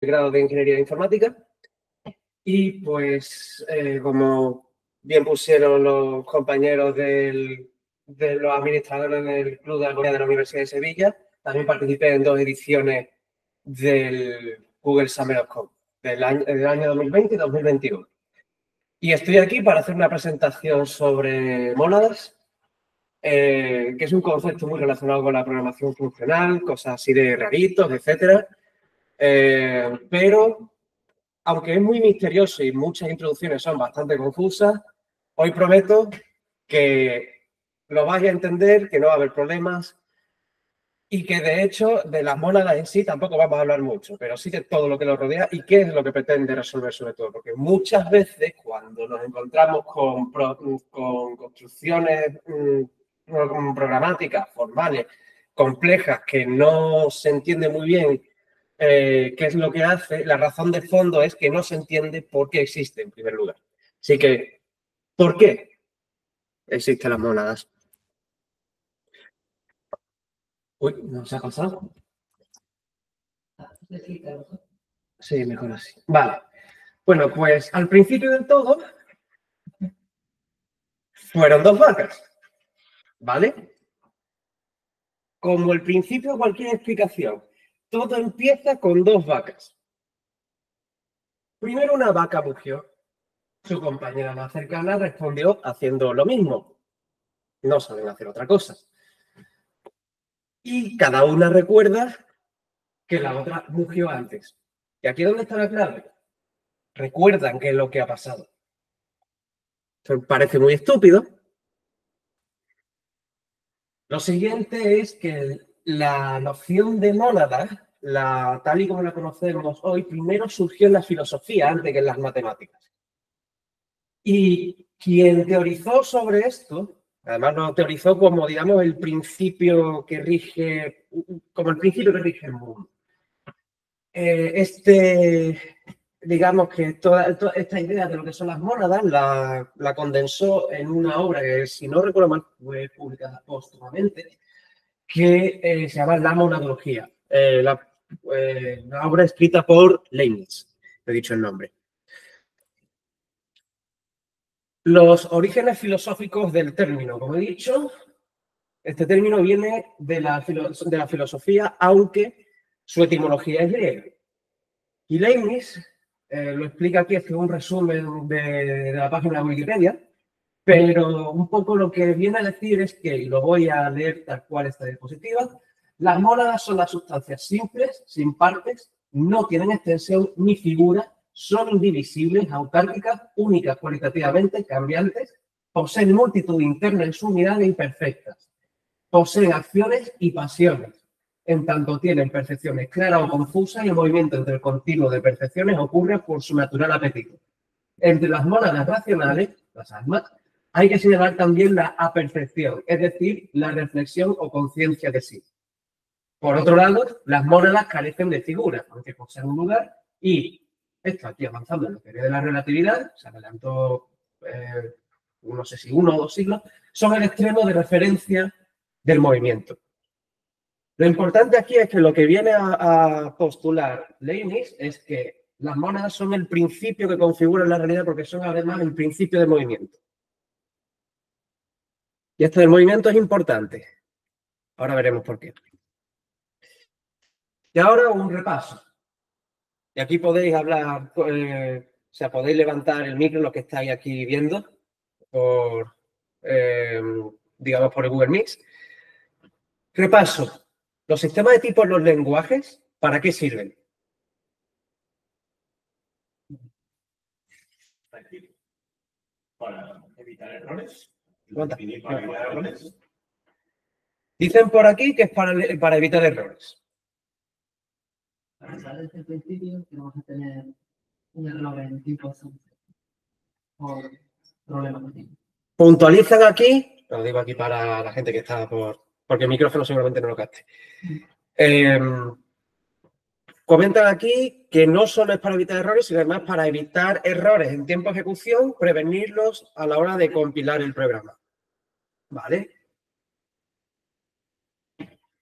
grado de Ingeniería Informática y pues como bien pusieron los compañeros de los administradores del Club de Algoritmos de la Universidad de Sevilla, también participé en 2 ediciones del Google Summer of Code del año 2020 y 2021. Y estoy aquí para hacer una presentación sobre mónadas, que es un concepto muy relacionado con la programación funcional, cosas así de raritos, etcétera. Pero, aunque es muy misterioso y muchas introducciones son bastante confusas, hoy prometo que lo vais a entender, que no va a haber problemas y que, de hecho, de las mónadas en sí tampoco vamos a hablar mucho, pero sí de todo lo que lo rodea y qué es lo que pretende resolver sobre todo. Porque muchas veces cuando nos encontramos con construcciones programáticas, formales, complejas, que no se entiende muy bien qué es lo que hace, la razón de fondo es que no se entiende por qué existe en primer lugar. Así que, ¿por qué existen las mónadas? Uy, ¿no se ha pasado? Sí, mejor así. Vale. Bueno, pues al principio del todo fueron 2 vacas, ¿vale? Como el principio de cualquier explicación, todo empieza con 2 vacas. Primero una vaca mugió. Su compañera más cercana respondió haciendo lo mismo. No saben hacer otra cosa. Y cada una recuerda que la otra mugió antes. ¿Y aquí dónde está la clave? Recuerdan qué es lo que ha pasado. Esto parece muy estúpido. Lo siguiente es que la noción de mónada, tal y como la conocemos hoy, primero surgió en la filosofía antes que en las matemáticas. Y quien teorizó sobre esto, además lo teorizó como, digamos, el principio que rige, como el principio que rige el mundo. Digamos que toda esta idea de lo que son las mónadas la condensó en una obra que, si no recuerdo mal, fue publicada póstumamente, que se llama La monadología. La obra escrita por Leibniz, he dicho el nombre. Los orígenes filosóficos del término, como he dicho, este término viene de la filosofía, aunque su etimología es griega. Y Leibniz lo explica aquí, es un resumen de la página de Wikipedia, pero un poco lo que viene a decir es que, y lo voy a leer tal cual esta diapositiva, las mónadas son las sustancias simples, sin partes, no tienen extensión ni figura, son indivisibles, autárquicas, únicas cualitativamente, cambiantes, poseen multitud interna en su unidad e imperfectas, poseen acciones y pasiones, en tanto tienen percepciones claras o confusas y el movimiento entre el continuo de percepciones ocurre por su natural apetito. Entre las mónadas racionales, las almas, hay que señalar también la apercepción, es decir, la reflexión o conciencia de sí. Por otro lado, las mónadas carecen de figuras, aunque poseen un lugar, y esto aquí avanzando en la teoría de la relatividad, se adelantó, no sé si 1 o 2 siglos, son el extremo de referencia del movimiento. Lo importante aquí es que lo que viene a postular Leibniz es que las mónadas son el principio que configura la realidad porque son además el principio del movimiento. Y esto del movimiento es importante. Ahora veremos por qué. Y ahora un repaso. Y aquí podéis hablar, o sea, podéis levantar el micro, lo que estáis aquí viendo, digamos, por el Google Meet. Repaso. Los sistemas de tipos en los lenguajes, ¿para qué sirven? Para evitar errores. Para evitar errores. Dicen por aquí que es para evitar errores. Desde el principio que vamos a tener un error en tipo por problemas de tiempo. Puntualizan aquí, lo digo aquí para la gente que está porque el micrófono seguramente no lo capte. Comentan aquí que no solo es para evitar errores, sino además para evitar errores en tiempo de ejecución, prevenirlos a la hora de compilar el programa. ¿Vale?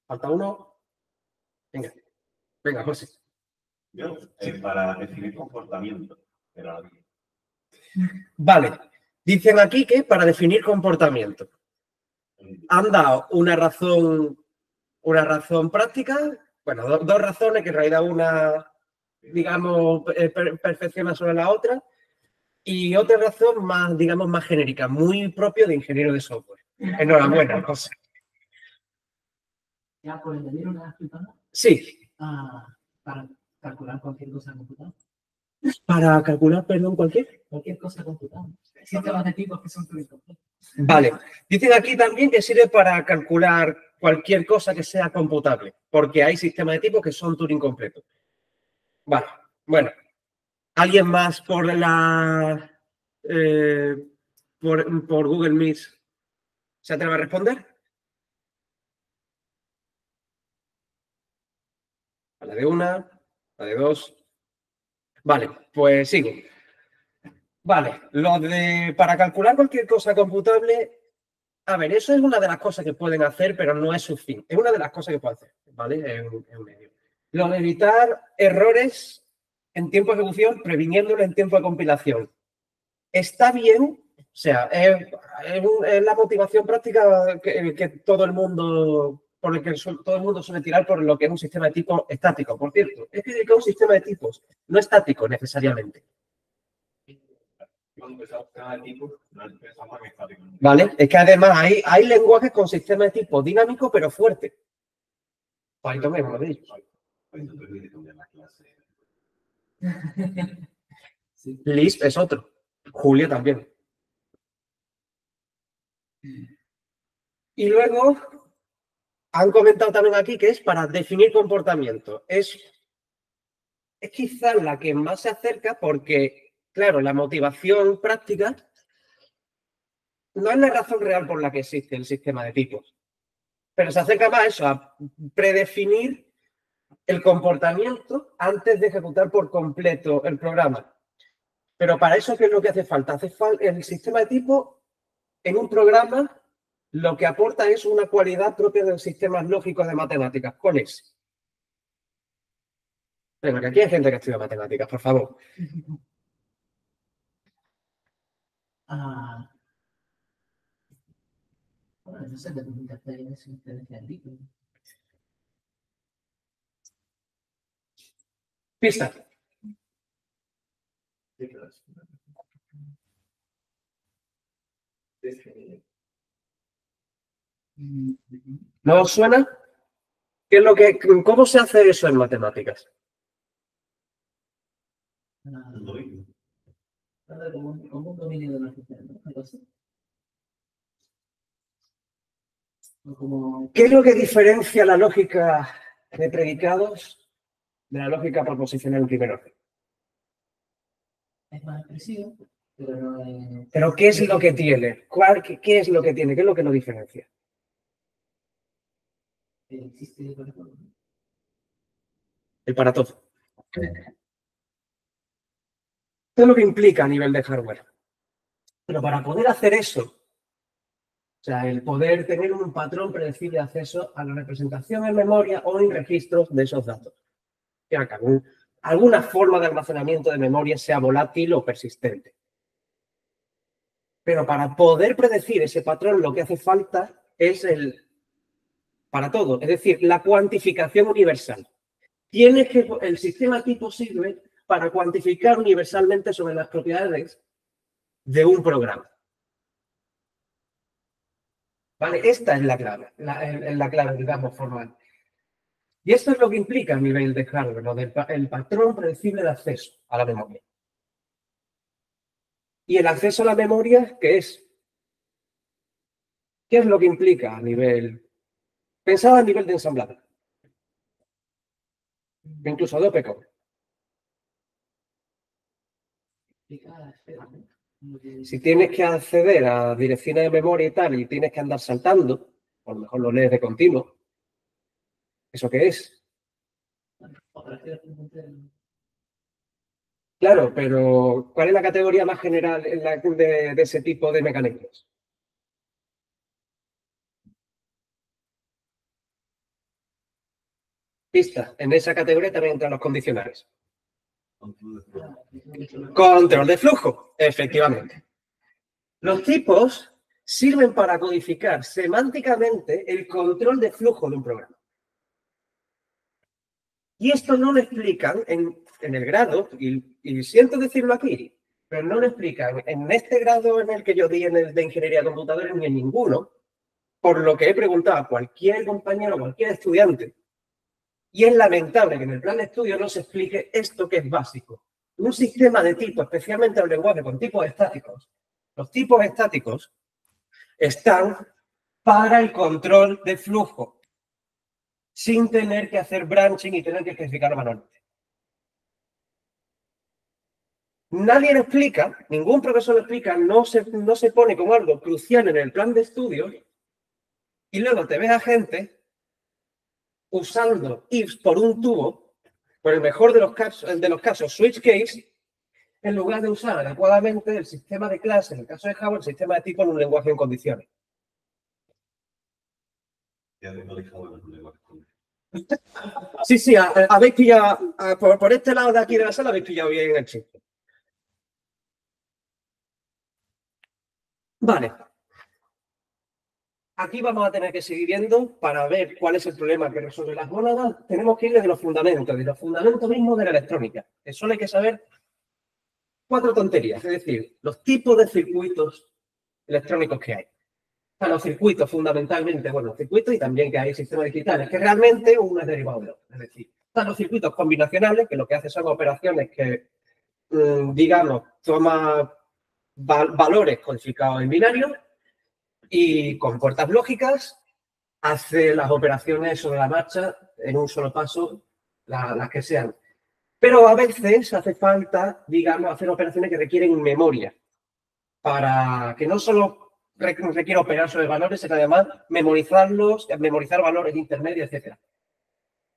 Falta uno. Venga, José. Yo, para definir comportamiento. Pero Vale, dicen aquí que para definir comportamiento. Han dado una razón práctica, bueno, dos razones que en realidad una, digamos, perfecciona sobre la otra, y otra razón más, digamos, más genérica, muy propio de ingeniero de software. Enhorabuena, José. ¿Ya por añadir una computadora? Sí, Para calcular cualquier cosa computada. para calcular, perdón, Cualquier cosa computada. Sistemas de tipos que son Turing completos. Vale. Dicen aquí también que sirve para calcular cualquier cosa que sea computable, porque hay sistemas de tipos que son Turing completos. Vale, bueno. ¿Alguien más por por Google Meet se atreve a responder? A la de una, la de dos. Vale, pues sigo. Vale, para calcular cualquier cosa computable, a ver, eso es una de las cosas que pueden hacer, pero no es su fin. Es una de las cosas que pueden hacer, ¿vale? En medio. Lo de evitar errores en tiempo de ejecución, previniéndolo en tiempo de compilación. Está bien, o sea, es la motivación práctica que todo el mundo, por el que todo el mundo suele tirar por lo que es un sistema de tipo estático. Por cierto, es que es un sistema de tipos, no estático necesariamente. cuando empezamos cada tipo, no empezamos en estático. ¿Vale? Es que además hay lenguajes con sistema de tipo dinámico, pero fuerte. Python es uno de ellos. Sí. Lisp es otro. Julia también. Y luego han comentado también aquí que es para definir comportamiento. Es quizás la que más se acerca porque, claro, la motivación práctica no es la razón real por la que existe el sistema de tipos, pero se acerca más a eso, a predefinir el comportamiento antes de ejecutar por completo el programa. Pero para eso, ¿qué es lo que hace falta? El sistema de tipo en un programa lo que aporta es una cualidad propia de los sistemas lógicos de matemáticas. ¿Cuál es? Venga, que aquí hay gente que estudia matemáticas, por favor. Bueno, no sé, de preguntas de diferencia del tipo. Pista. ¿No os suena? ¿Cómo se hace eso en matemáticas? Como un dominio de la sistema, ¿no? Algo así. ¿Qué es lo que diferencia la lógica de predicados de la lógica proposicional en primer orden? Es más expresivo, pero no es... ¿Pero qué es lo que tiene? ¿Qué es lo que tiene? ¿Qué es lo que lo diferencia? Existe para todo. El para todo. Esto es lo que implica a nivel de hardware. Pero para poder hacer eso, o sea, el poder tener un patrón predecible de acceso a la representación en memoria o en registros de esos datos. Que alguna forma de almacenamiento de memoria sea volátil o persistente. Pero para poder predecir ese patrón, lo que hace falta es para todo, es decir, la cuantificación universal. El sistema tipo sirve para cuantificar universalmente sobre las propiedades de un programa. ¿Vale? Esta es la clave, la clave, digamos, formal. Y esto es lo que implica a nivel de hardware, el patrón predecible de acceso a la memoria. Y el acceso a la memoria, ¿qué es? ¿Qué es lo que implica a nivel... Pensad a nivel de ensamblado. Incluso de OPCON. Si tienes que acceder a direcciones de memoria y tal, y tienes que andar saltando, o a lo mejor lo lees de continuo, ¿eso qué es? Claro, pero ¿cuál es la categoría más general de ese tipo de mecanismos? Pista. En esa categoría también entran los condicionales. Control de flujo, efectivamente. Los tipos sirven para codificar semánticamente el control de flujo de un programa. Y esto no lo explican en el grado, y siento decirlo aquí, pero no lo explican en este grado en el que yo di en el de ingeniería de computadores ni en ninguno, por lo que he preguntado a cualquier compañero, cualquier estudiante. Y es lamentable que en el plan de estudio no se explique esto que es básico. Un sistema de tipo, especialmente el lenguaje con tipos estáticos. Los tipos estáticos están para el control de flujo, sin tener que hacer branching y tener que especificarlo manualmente. Nadie lo explica, ningún profesor lo explica, no se pone como algo crucial en el plan de estudio y luego te ves a gente usando ifs por un tubo, por el mejor de los casos, switch case, en lugar de usar adecuadamente el sistema de clase, en el caso de Java, el sistema de tipo en un lenguaje en condiciones. Sí, habéis pillado, por este lado de aquí de la sala habéis pillado bien el chiste. Vale. Aquí vamos a tener que seguir viendo para ver cuál es el problema que resuelven las mónadas. Tenemos que ir desde los fundamentos mismos de la electrónica. Que solo hay que saber 4 tonterías, es decir, los tipos de circuitos electrónicos que hay. Están los circuitos fundamentalmente, bueno, los circuitos y también que hay sistemas digitales, que realmente uno es derivado del otro. Es decir, están los circuitos combinacionales, que lo que hacen son operaciones que, digamos, toma valores codificados en binario y con puertas lógicas hace las operaciones sobre la marcha en un solo paso, las que sean. Pero a veces hace falta, digamos, hacer operaciones que requieren memoria para que no solo requiere operar sobre valores, sino además memorizar valores intermedios, etc.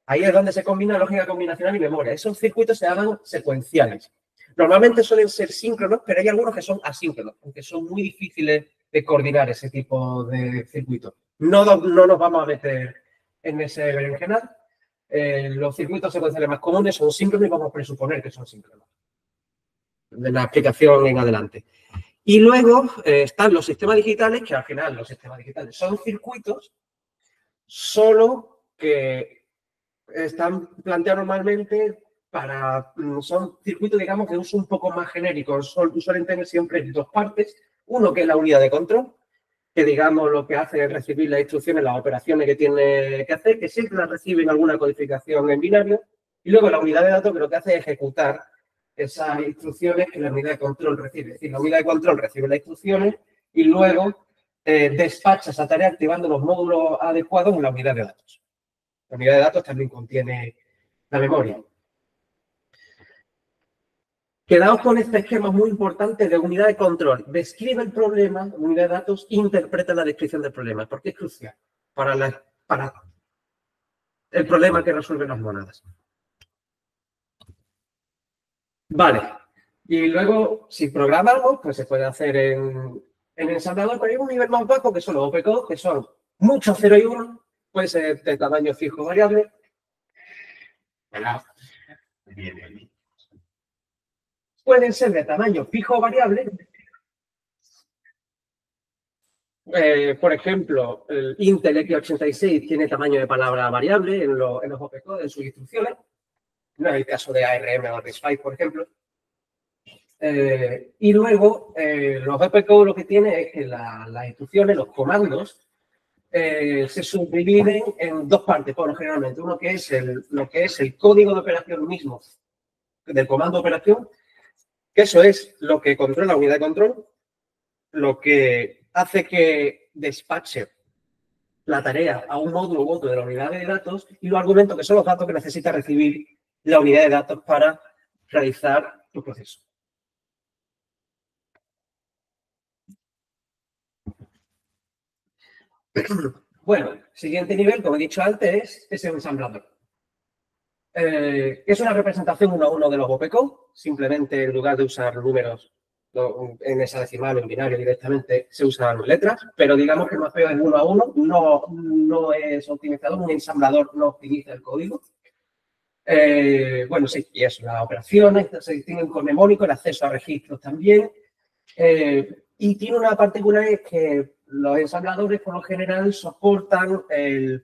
Ahí es donde se combina lógica combinacional y memoria. Esos circuitos se llaman secuenciales. Normalmente suelen ser síncronos, pero hay algunos que son asíncronos, aunque son muy difíciles de coordinar ese tipo de circuitos. No nos vamos a meter en ese berenjenal. Los circuitos secuenciales más comunes son síncronos y vamos a presuponer que son síncronos. De la aplicación en adelante. Y luego están los sistemas digitales, que al final los sistemas digitales son circuitos, solo que están planteados normalmente son circuitos, digamos, de uso un poco más genérico. Suelen tener siempre 2 partes. Uno que es la unidad de control, que digamos lo que hace es recibir las instrucciones, las operaciones que tiene que hacer, que siempre las recibe en alguna codificación en binario. Y luego la unidad de datos, que lo que hace es ejecutar esas instrucciones que la unidad de control recibe. Es decir, la unidad de control recibe las instrucciones y luego despacha esa tarea activando los módulos adecuados en la unidad de datos. La unidad de datos también contiene la memoria. Quedaos con este esquema muy importante de unidad de control. Describe el problema, unidad de datos, interpreta la descripción del problema, porque es crucial para el problema que resuelven las mónadas. Vale. Y luego, si programamos, pues se puede hacer en ensamblador, pero hay un nivel más bajo que son los OPCODE, que son muchos 0 y 1, puede ser de tamaño fijo variable. Pueden ser de tamaño fijo o variable. Por ejemplo, el Intel x86 tiene tamaño de palabra variable en los OPCODE, en sus instrucciones. No es el caso de ARM o RISC-V, por ejemplo. Y luego, los OPCODE lo que tiene es que las instrucciones, los comandos, se subdividen en 2 partes, por lo generalmente. Uno que es lo que es el código de operación mismo del comando de operación, que eso es lo que controla la unidad de control, lo que hace que despache la tarea a un módulo u otro de la unidad de datos y los argumentos, que son los datos que necesita recibir la unidad de datos para realizar tu proceso. Bueno, siguiente nivel, como he dicho antes, es el ensamblador. Es una representación 1 a 1 de los OPCODE. Simplemente, en lugar de usar números en hexadecimal o en binario directamente, se usan letras. Pero digamos que el mapeo es 1 a 1. No es optimizado. Un ensamblador no optimiza el código. Bueno, sí, y eso, las operaciones se distinguen con mnemónico, el acceso a registros también. Y tiene una particularidad que los ensambladores por lo general soportan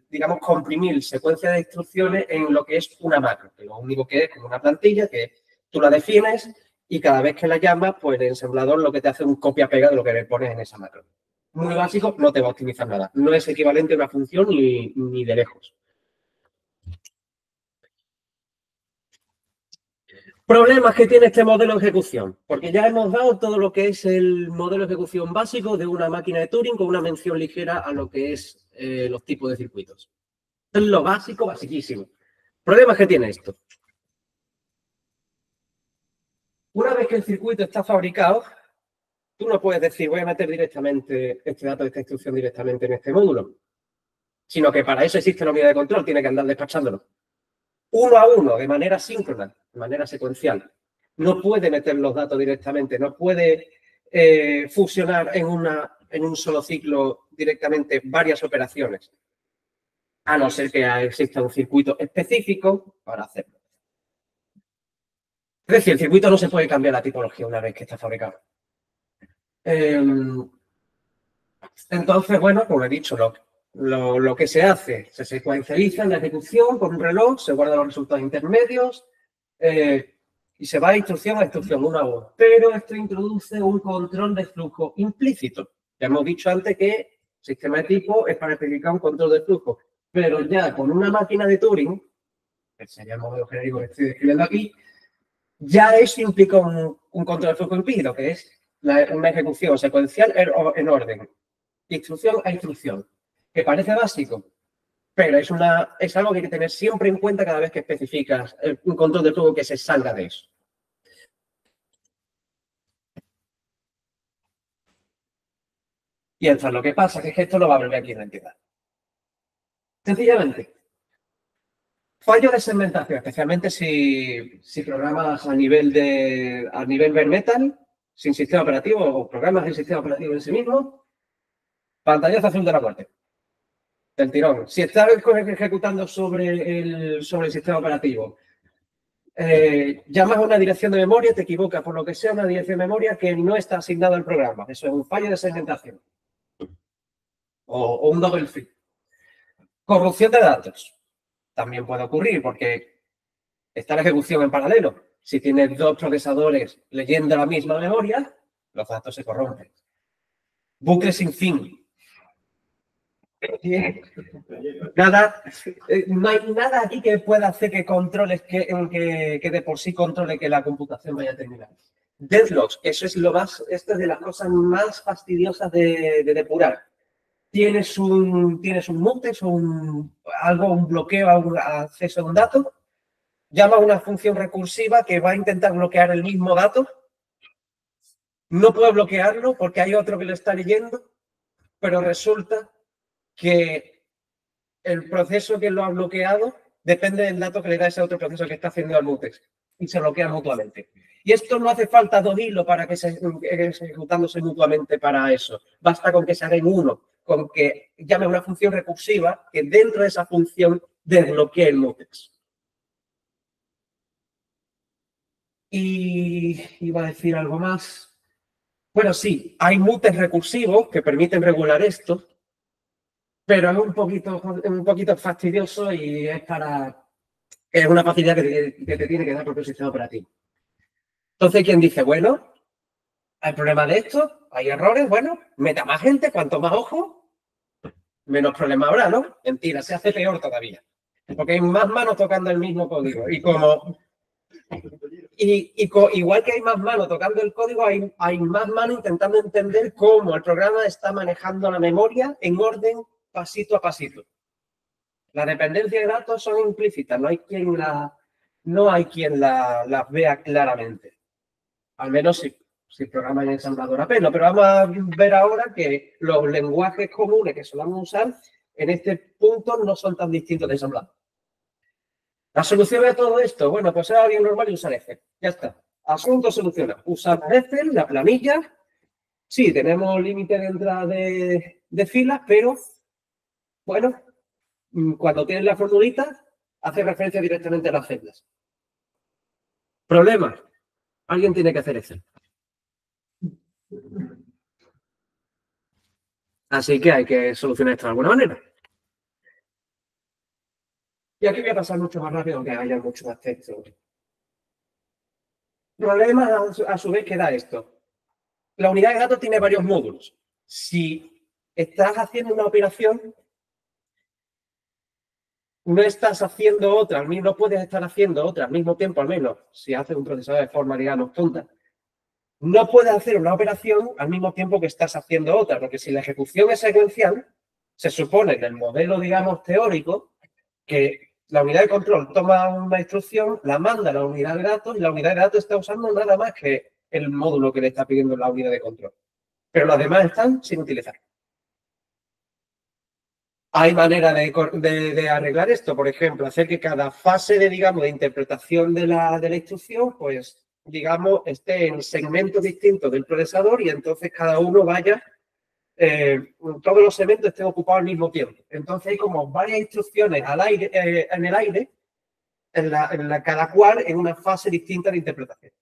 digamos, comprimir secuencias de instrucciones en lo que es una macro, que lo único que es como una plantilla que tú la defines y cada vez que la llamas, pues el ensamblador lo que te hace es un copia-pega de lo que le pones en esa macro. Muy básico, no te va a optimizar nada. No es equivalente a una función ni de lejos. Problemas que tiene este modelo de ejecución, porque ya hemos dado todo lo que es el modelo de ejecución básico de una máquina de Turing con una mención ligera a lo que es los tipos de circuitos. Es lo básico, basiquísimo. Problemas que tiene esto. Una vez que el circuito está fabricado, tú no puedes decir voy a meter directamente este dato de esta instrucción directamente en este módulo, sino que para eso existe una unidad de control, tiene que andar despachándolo. Uno a uno, de manera síncrona, de manera secuencial. No puede meter los datos directamente, no puede fusionar en un solo ciclo directamente varias operaciones, a no ser que exista un circuito específico para hacerlo. Es decir, el circuito no se puede cambiar la tipología una vez que está fabricado. Entonces, bueno, como he dicho, lo que se hace, se secuencializa en la ejecución con un reloj, se guardan los resultados intermedios y se va de instrucción a instrucción, uno a uno. Pero esto introduce un control de flujo implícito. Ya hemos dicho antes que el sistema de tipo es para especificar un control de flujo, pero ya con una máquina de Turing, que sería el modelo genérico que estoy describiendo aquí, ya eso implica un control de flujo implícito, que es una ejecución secuencial en orden, instrucción a instrucción, que parece básico, pero es algo que hay que tener siempre en cuenta cada vez que especificas un control de flujo que se salga de eso. Y entonces lo que pasa es que esto lo va a ver aquí en la entidad. Sencillamente, fallo de segmentación, especialmente si programas a nivel bare metal, sin sistema operativo o programas del sistema operativo en sí mismo, pantallazo azul de la muerte. Del tirón. Si estás ejecutando sobre el sistema operativo, llamas a una dirección de memoria, te equivocas por lo que sea, una dirección de memoria que no está asignada al programa. Eso es un fallo de segmentación. O un double free. Corrupción de datos. También puede ocurrir porque está la ejecución en paralelo. Si tienes dos procesadores leyendo la misma memoria, los datos se corrompen. Bucle sin fin. Nada, no hay nada aquí que pueda hacer que controles, que de por sí controle que la computación vaya a terminar. Deadlocks, eso es esto es de las cosas más fastidiosas de depurar. Tienes un mutex o un bloqueo a un acceso a un dato, llama a una función recursiva que va a intentar bloquear el mismo dato. No puede bloquearlo porque hay otro que lo está leyendo, pero resulta que el proceso que lo ha bloqueado depende del dato que le da ese otro proceso que está haciendo al mutex y se bloquean mutuamente. Y esto no hace falta dos hilos para que se ejecutándose mutuamente para eso. Basta con que se hagan uno, con que llame una función recursiva que dentro de esa función desbloquee el mutex. Y iba a decir algo más. Bueno, sí, hay mutex recursivos que permiten regular esto, pero es un poquito fastidioso y es una facilidad que te tiene que dar el propio sistema operativo. Entonces, ¿quién dice, bueno, hay problema de esto, hay errores, bueno, meta más gente, cuanto más ojo, menos problema habrá, ¿no? Mentira, se hace peor todavía, porque hay más manos tocando el mismo código igual que hay más manos tocando el código, hay más manos intentando entender cómo el programa está manejando la memoria en orden pasito a pasito. Las dependencias de datos son implícitas, no hay quien las vea claramente. Al menos si el programa es ensamblador apenas. Pero vamos a ver ahora que los lenguajes comunes que solemos usar en este punto no son tan distintos de ensamblado. La solución a todo esto, bueno, pues era bien normal y usar Excel. Ya está. Asunto solucionado. Usar Excel, la planilla. Sí, tenemos límite de entrada de filas, pero bueno, cuando tienes la formulita, hace referencia directamente a las celdas. Problema. Alguien tiene que hacer Excel. Así que hay que solucionar esto de alguna manera. Y aquí voy a pasar mucho más rápido, aunque haya mucho más texto. Problema a su vez que da esto. La unidad de datos tiene varios módulos. Si estás haciendo una operación, no estás haciendo otra, no puedes estar haciendo otra al mismo tiempo, al menos, si haces un procesador de forma, digamos, tonta. No puedes hacer una operación al mismo tiempo que estás haciendo otra, porque si la ejecución es secuencial, se supone en el modelo, digamos, teórico, que la unidad de control toma una instrucción, la manda a la unidad de datos y la unidad de datos está usando nada más que el módulo que le está pidiendo la unidad de control. Pero los demás están sin utilizar. Hay manera de arreglar esto, por ejemplo, hacer que cada fase de, digamos, de interpretación de la instrucción, pues, digamos, esté en segmentos distintos del procesador y entonces cada uno vaya, todos los segmentos estén ocupados al mismo tiempo. Entonces hay como varias instrucciones al aire, en el aire, cada cual en una fase distinta de interpretación.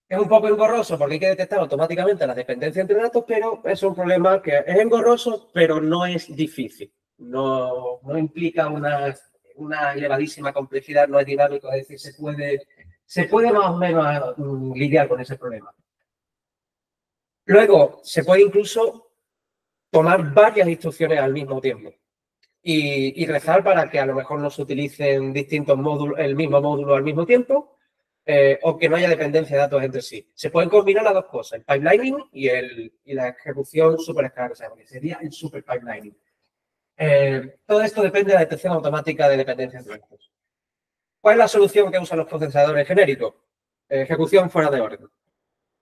Es un poco engorroso porque hay que detectar automáticamente las dependencias entre datos, pero es un problema que es engorroso, pero no es difícil. No implica una elevadísima complejidad, no es dinámico, es decir, se puede más o menos lidiar con ese problema. Luego, se puede incluso tomar varias instrucciones al mismo tiempo y rezar para que a lo mejor no se utilicen distintos módulos, el mismo módulo al mismo tiempo, o que no haya dependencia de datos entre sí. Se pueden combinar las dos cosas, el pipelining y la ejecución superescalada, que sería el super pipelining. Todo esto depende de la detección automática de dependencias entre datos. ¿Cuál es la solución que usan los procesadores genéricos? Ejecución fuera de orden.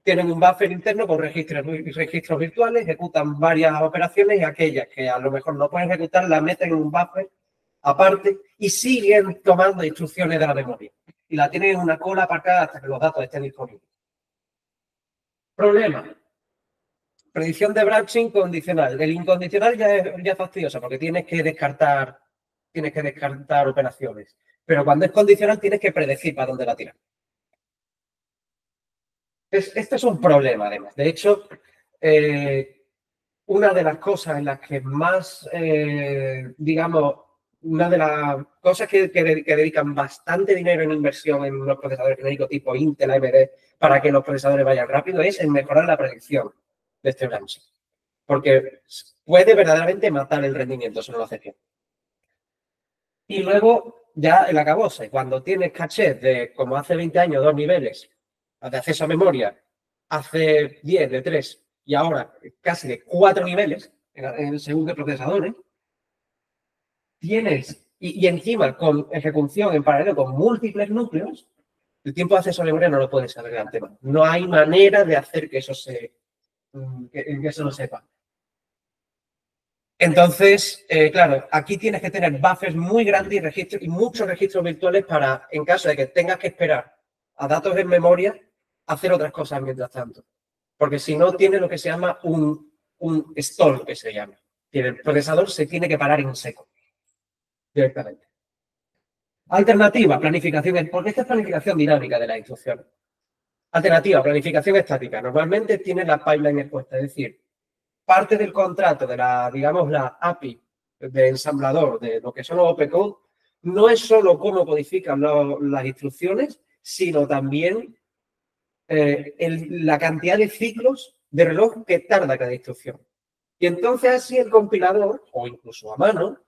Tienen un buffer interno con registros virtuales, ejecutan varias operaciones y aquellas que a lo mejor no pueden ejecutar las meten en un buffer aparte y siguen tomando instrucciones de la memoria. Y la tienen en una cola aparcada hasta que los datos estén disponibles. Problema. Predicción de branching condicional. El incondicional ya es fastidioso porque tienes que descartar operaciones. Pero cuando es condicional tienes que predecir para dónde la tiran. Esto es un problema, además. De hecho, una de las cosas en las que más, digamos, una de las cosas que dedican bastante dinero en inversión en los procesadores genéricos tipo Intel, AMD, para que los procesadores vayan rápido, es en mejorar la predicción de este branching. Porque puede verdaderamente matar el rendimiento si no lo haces bien. Y luego, ya el acabose, cuando tienes caché de, como hace 20 años, 2 niveles de acceso a memoria, hace 10 de 3 y ahora casi de 4 niveles, según qué procesadores, tienes, y encima con ejecución en paralelo con múltiples núcleos, el tiempo de acceso a memoria no lo puedes saber de antemano. No hay manera de hacer que eso lo sepa. Entonces, claro, aquí tienes que tener buffers muy grandes y muchos registros virtuales para, en caso de que tengas que esperar a datos en memoria, hacer otras cosas mientras tanto. Porque si no, tiene lo que se llama un stall, que se llama. El procesador se tiene que parar en seco directamente. Alternativa, planificación, porque esta es planificación dinámica de la instrucción. Alternativa, planificación estática. Normalmente tiene la pipeline expuesta, es decir, parte del contrato de digamos, la API de ensamblador de lo que son los OpenCode no es solo cómo codifican las instrucciones, sino también la cantidad de ciclos de reloj que tarda cada instrucción. Y entonces así el compilador, o incluso a mano,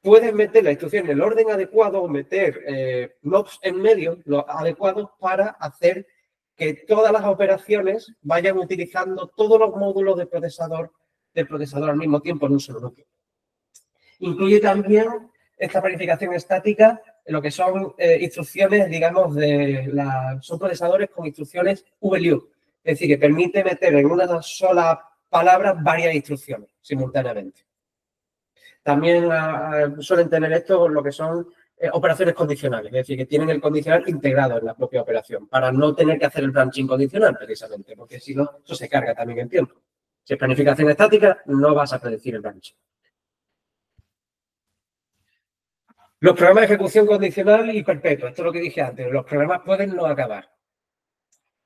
puede meter la instrucción en el orden adecuado o meter blocks en medio, los adecuados para hacer que todas las operaciones vayan utilizando todos los módulos del procesador al mismo tiempo en un solo núcleo. Incluye también esta planificación estática lo que son instrucciones, digamos, son procesadores con instrucciones VLU, es decir, que permite meter en una sola palabra varias instrucciones simultáneamente. También suelen tener esto lo que son operaciones condicionales, es decir, que tienen el condicional integrado en la propia operación para no tener que hacer el branching condicional, precisamente, porque si no, eso se carga también en tiempo. Si es planificación estática, no vas a predecir el branching. Los programas de ejecución condicional y perpetua, esto es lo que dije antes, los programas pueden no acabar.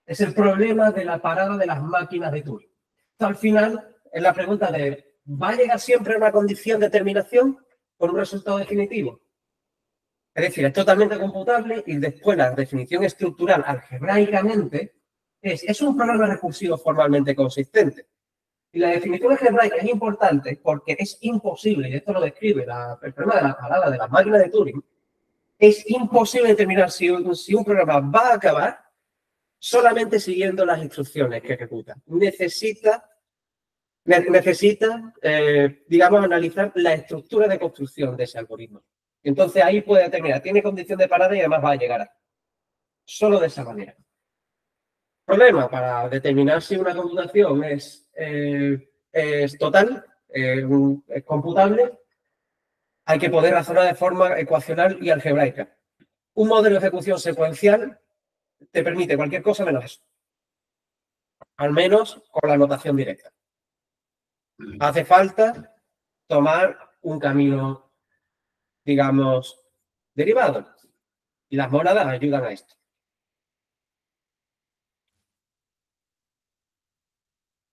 Es el problema de la parada de las máquinas de Turing. Esto al final es la pregunta de, ¿va a llegar siempre a una condición de terminación con un resultado definitivo? Es decir, es totalmente computable y después la definición estructural algebraicamente es un programa recursivo formalmente consistente. Y la definición algebraica es importante porque es imposible, y esto lo describe el problema de la parada de las máquinas de Turing, es imposible determinar si un programa va a acabar solamente siguiendo las instrucciones que ejecuta. Necesita, digamos, analizar la estructura de construcción de ese algoritmo. Entonces ahí puede determinar, tiene condición de parada y además va a llegar a. Solo de esa manera. Problema para determinar si una computación es total, es computable, hay que poder razonar de forma ecuacional y algebraica. Un modelo de ejecución secuencial te permite cualquier cosa menos eso. Al menos con la notación directa. Hace falta tomar un camino, digamos, derivado. Y las mónadas ayudan a esto.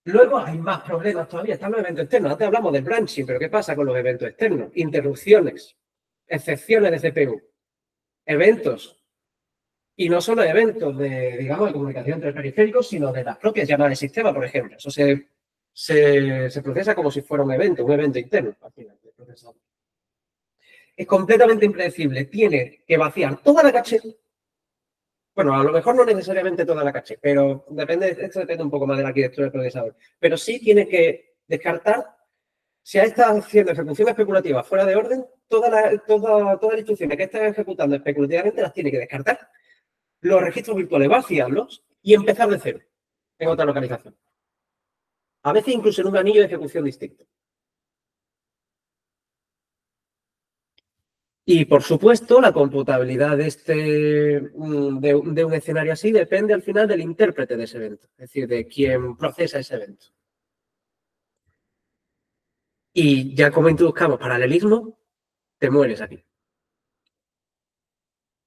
Luego hay más problemas todavía. Están los eventos externos. Antes hablamos del branching, pero ¿qué pasa con los eventos externos? Interrupciones, excepciones de CPU, eventos. Y no solo eventos de, digamos, de comunicación entre periféricos, sino de las propias llamadas de sistema, por ejemplo. Eso se procesa como si fuera un evento interno al final del procesador. Es completamente impredecible. Tiene que vaciar toda la caché. Bueno, a lo mejor no necesariamente toda la caché, pero esto depende un poco más de la arquitectura del procesador. Pero sí tiene que descartar, si está haciendo ejecución especulativa fuera de orden, todas las instrucciones que está ejecutando especulativamente las tiene que descartar. Los registros virtuales vaciarlos y empezar de cero en otra localización. A veces incluso en un anillo de ejecución distinto. Y, por supuesto, la computabilidad de un escenario así depende al final del intérprete de ese evento, es decir, de quien procesa ese evento. Y ya como introduzcamos paralelismo, te mueres aquí.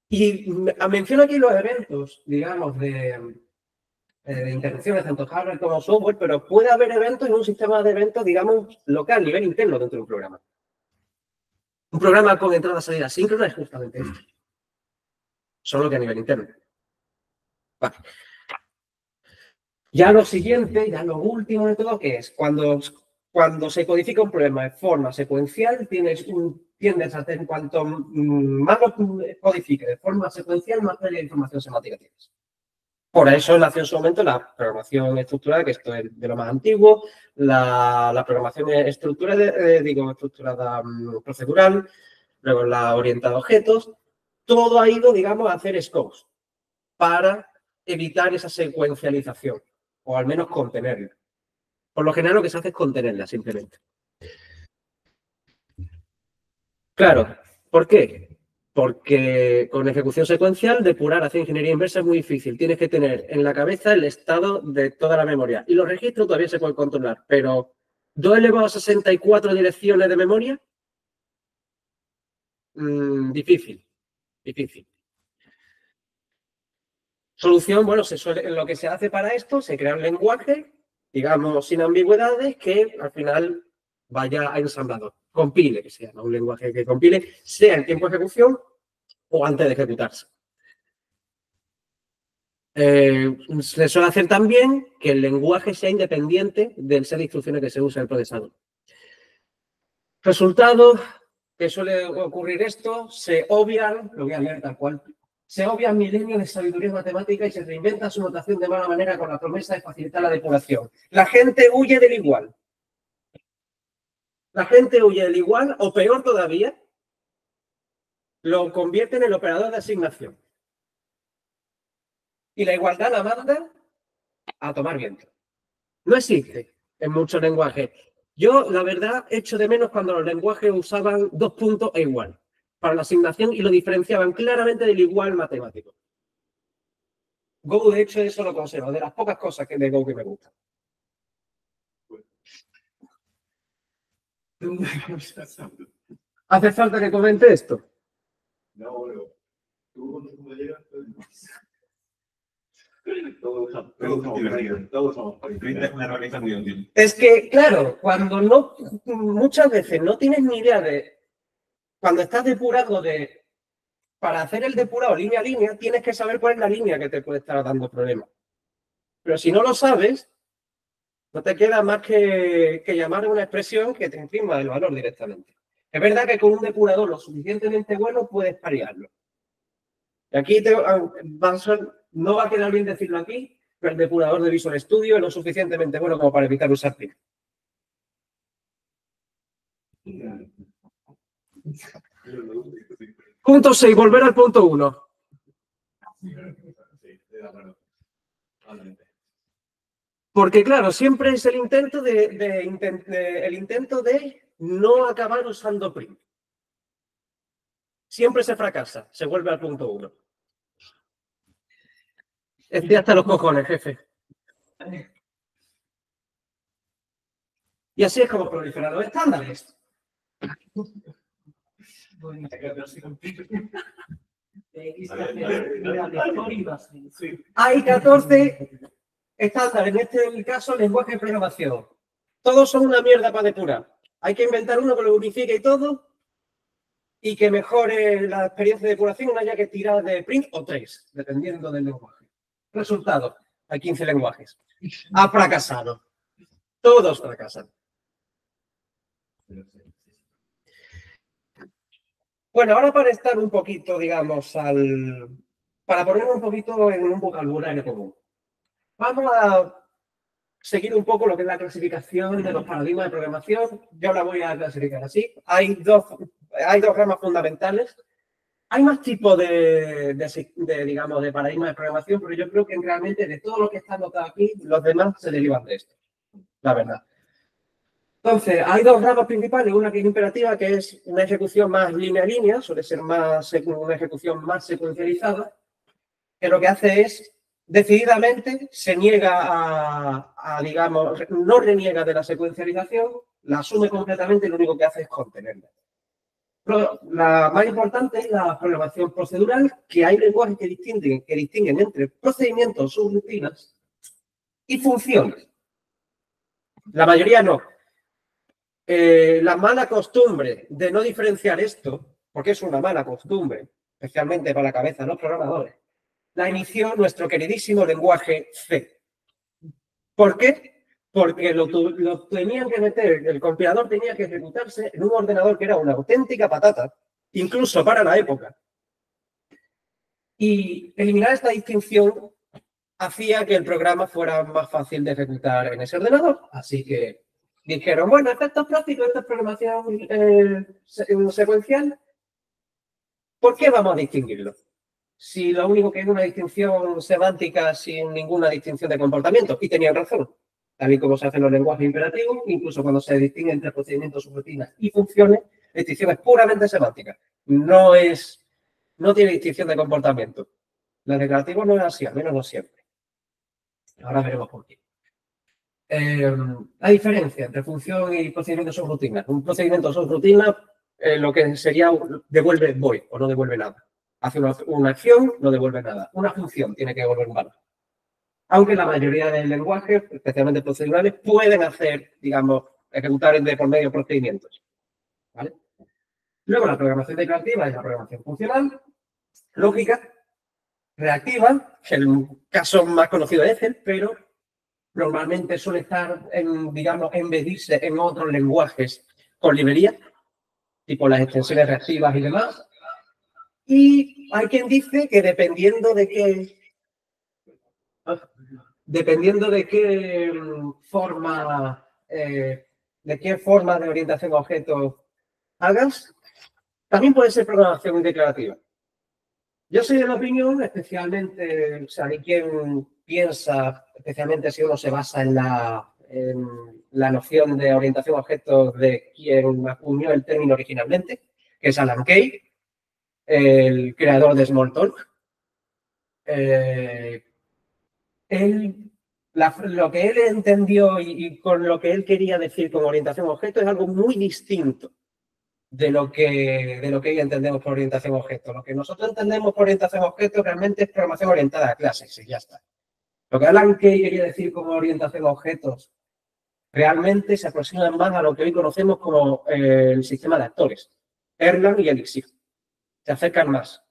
Y menciono aquí los eventos, digamos, de interrupciones, tanto hardware como software, pero puede haber eventos en un sistema de eventos, digamos, local, nivel interno dentro de un programa. Un programa con entrada-salida síncrona es justamente esto. Solo que a nivel interno. Vale. Ya lo siguiente, ya lo último de todo, que es cuando se codifica un problema de forma secuencial, tiendes a tener, cuanto más lo codifique de forma secuencial, más pérdida de información semántica tienes. Por eso nació en su momento la programación estructurada, que esto es de lo más antiguo, la programación estructurada procedural, luego la orientada a objetos. Todo ha ido, digamos, a hacer scopes para evitar esa secuencialización, o al menos contenerla. Por lo general lo que se hace es contenerla, simplemente. Claro, ¿por qué? Porque con ejecución secuencial, depurar, hacer ingeniería inversa es muy difícil. Tienes que tener en la cabeza el estado de toda la memoria. Y los registros todavía se pueden controlar, pero 2 elevado a 64 direcciones de memoria, difícil. Solución, bueno, lo que se hace para esto, se crea un lenguaje, digamos, sin ambigüedades, que al final vaya a ensamblador. Compile, que sea, ¿no? Un lenguaje que compile, sea en tiempo de ejecución o antes de ejecutarse. Se suele hacer también que el lenguaje sea independiente del set de instrucciones que se usa en el procesador. Resultado, que suele ocurrir esto, se obvian, lo voy a leer tal cual, se obvian milenios de sabiduría matemática y se reinventa su notación de mala manera con la promesa de facilitar la depuración. La gente huye del igual. La gente huye del igual, o peor todavía, lo convierte en el operador de asignación. Y la igualdad la manda a tomar viento. No existe en muchos lenguajes. Yo, la verdad, echo de menos cuando los lenguajes usaban 2 puntos e igual para la asignación y lo diferenciaban claramente del igual matemático. Go, de hecho, eso lo conservo, de las pocas cosas de Go que me gustan. ¿Hace falta que comente esto? No, pero tú con tu llegas, todos somos parecidos. Todos somos parecidos. Es una herramienta muy útil. Es que, claro, cuando no, muchas veces no tienes ni idea de, cuando estás depurando para hacer el depurado línea a línea, tienes que saber cuál es la línea que te puede estar dando problemas. Pero si no lo sabes, no te queda más que llamar a una expresión que te imprima el valor directamente. Es verdad que con un depurador lo suficientemente bueno puedes variarlo. Y aquí no va a quedar bien decirlo aquí, pero el depurador de Visual Studio es lo suficientemente bueno como para evitar usar PIN. Punto 6, volver al punto 1. Porque, claro, siempre es el intento de no acabar usando print. Siempre se fracasa, se vuelve al punto 1. Estoy hasta los cojones, jefe. Y así es como proliferan los estándares. Hay 14 estándares, en este caso, lenguaje de programación. Todos son una mierda para depurar. Hay que inventar uno que lo unifique y todo y que mejore la experiencia de depuración. No haya que tirar de print o 3, dependiendo del lenguaje. Resultado, hay 15 lenguajes. Ha fracasado. Todos fracasan. Bueno, ahora para estar un poquito, digamos, para ponernos un poquito en un vocabulario común. Vamos a seguir un poco lo que es la clasificación de los paradigmas de programación. Yo la voy a clasificar así. Hay dos ramas fundamentales. Hay más tipos digamos, de paradigmas de programación, pero yo creo que realmente de todo lo que está anotado aquí, los demás se derivan de esto, la verdad. Entonces, hay dos ramas principales, una que es imperativa, que es una ejecución más línea a línea, suele ser una ejecución más secuencializada, que lo que hace es, decididamente, se niega digamos, no reniega de la secuencialización, la asume completamente y lo único que hace es contenerla. Pero la más importante es la programación procedural, que hay lenguajes que distinguen entre procedimientos, subrutinas y funciones. La mayoría no. La mala costumbre de no diferenciar esto, porque es una mala costumbre, especialmente para la cabeza de los programadores, la inició nuestro queridísimo lenguaje C. ¿Por qué? Porque lo tenían que meter, el compilador tenía que ejecutarse en un ordenador que era una auténtica patata, incluso para la época. Y eliminar esta distinción hacía que el programa fuera más fácil de ejecutar en ese ordenador. Así que dijeron, bueno, efectos prácticos, esta es programación secuencial, ¿por qué vamos a distinguirlo? Si lo único que es una distinción semántica sin ninguna distinción de comportamiento. Y tenían razón. También como se hacen los lenguajes imperativos, incluso cuando se distingue entre procedimientos, subrutinas y funciones, la distinción es puramente semántica. No tiene distinción de comportamiento. La declarativa no es así, al menos no siempre. Ahora veremos por qué. La diferencia entre función y procedimiento subrutina. Un procedimiento subrutina lo que sería devuelve void o no devuelve nada. Hace una acción, no devuelve nada. Una función tiene que devolver un valor. Aunque la mayoría de lenguajes, especialmente procedurales, pueden hacer, digamos, ejecutar por medio de procedimientos. ¿Vale? Luego la programación declarativa es la programación funcional, lógica, reactiva, que el caso más conocido es Excel, pero normalmente suele estar, digamos, embedirse en otros lenguajes con librerías, tipo las extensiones reactivas y demás. Y hay quien dice que dependiendo de qué forma de orientación a objetos hagas, también puede ser programación declarativa. Yo soy de la opinión, especialmente, o sea, hay quien piensa, especialmente si uno se basa en la noción de orientación a objetos de quien acuñó el término originalmente, que es Alan Kay, el creador de Smalltalk. Lo que él entendió y con lo que él quería decir con orientación a objetos es algo muy distinto de lo que hoy entendemos por orientación a objetos. Lo que nosotros entendemos por orientación a objetos realmente es programación orientada a clases y ya está. Lo que Alan Kay quería decir como orientación a objetos realmente se aproxima más a lo que hoy conocemos como el sistema de actores, Erlang y Elixir. Se acercan más.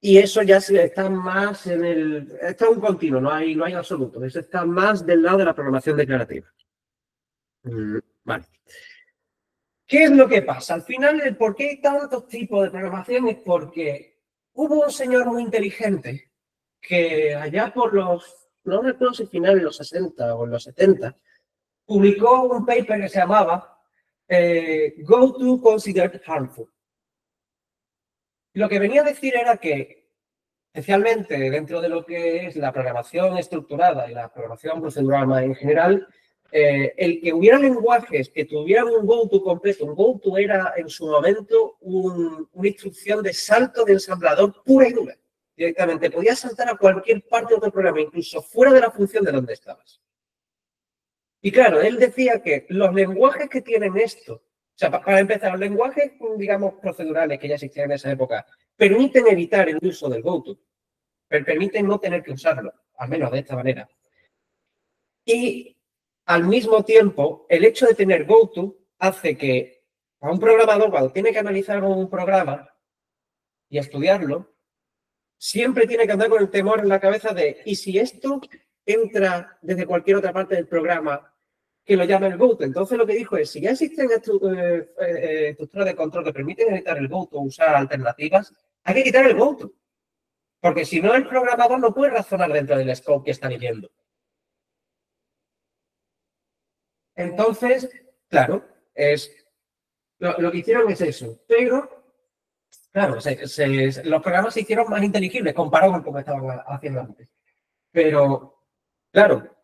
Y eso ya está más en el... Esto es un continuo, no hay absoluto. Eso está más del lado de la programación declarativa. Vale. ¿Qué es lo que pasa? Al final, el por qué hay tantos tipos de programación es porque hubo un señor muy inteligente que allá por los, no recuerdo si finales de los 60 o en los 70, publicó un paper que se llamaba Go to Considered Harmful. Y lo que venía a decir era que, especialmente dentro de lo que es la programación estructurada y la programación procedural más en general, el que hubiera lenguajes que tuvieran un GoTo completo, un GoTo era en su momento una instrucción de salto de ensamblador pura y dura. Directamente podías saltar a cualquier parte de tu programa, incluso fuera de la función de donde estabas. Y claro, él decía que los lenguajes que tienen esto, o sea, para empezar, los lenguajes, digamos, procedurales que ya existían en esa época, permiten evitar el uso del GoTo, pero permiten no tener que usarlo, al menos de esta manera. Y al mismo tiempo, el hecho de tener GoTo hace que a un programador, cuando tiene que analizar un programa y estudiarlo, siempre tiene que andar con el temor en la cabeza de, ¿y si esto entra desde cualquier otra parte del programa que lo llame el GoTo? Entonces lo que dijo es, si ya existen estructuras de control que permiten editar el GoTo o usar alternativas, hay que quitar el GoTo. Porque si no, el programador no puede razonar dentro del scope que está leyendo. Entonces, claro, lo que hicieron es eso. Pero, claro, los programas se hicieron más inteligibles comparado con cómo estaban haciendo antes. Pero, claro,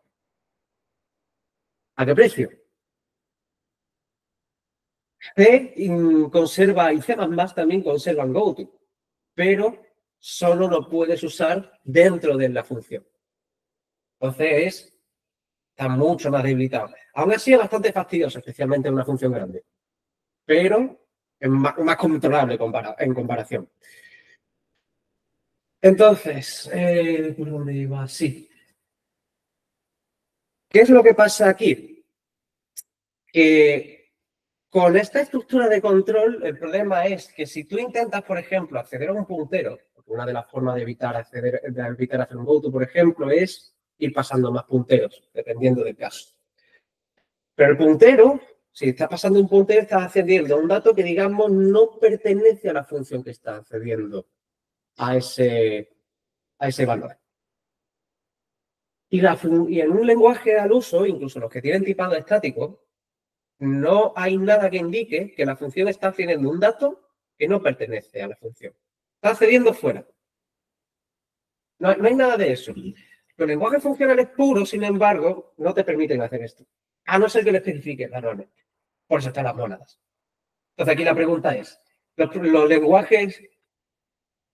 ¿a qué precio? C conserva y C++ también conservan GoTo, pero solo lo puedes usar dentro de la función. Entonces, está mucho más debilitado. Aún así es bastante fastidioso, especialmente en una función grande, pero es más controlable en comparación. Entonces, ¿por dónde iba? Sí. ¿Qué es lo que pasa aquí? Que con esta estructura de control, el problema es que si tú intentas, por ejemplo, acceder a un puntero, una de las formas de evitar hacer un GoTo, por ejemplo, es ir pasando más punteros, dependiendo del caso. Pero el puntero, si está pasando un puntero, está accediendo a un dato que, digamos, no pertenece a la función que está accediendo a ese valor. Y en un lenguaje al uso, incluso los que tienen tipado estático, no hay nada que indique que la función está accediendo un dato que no pertenece a la función. Está accediendo fuera. No hay nada de eso. Los lenguajes funcionales puros, sin embargo, no te permiten hacer esto. A no ser que lo especifiques manualmente. Por eso están las mónadas. Entonces aquí la pregunta es, los lenguajes,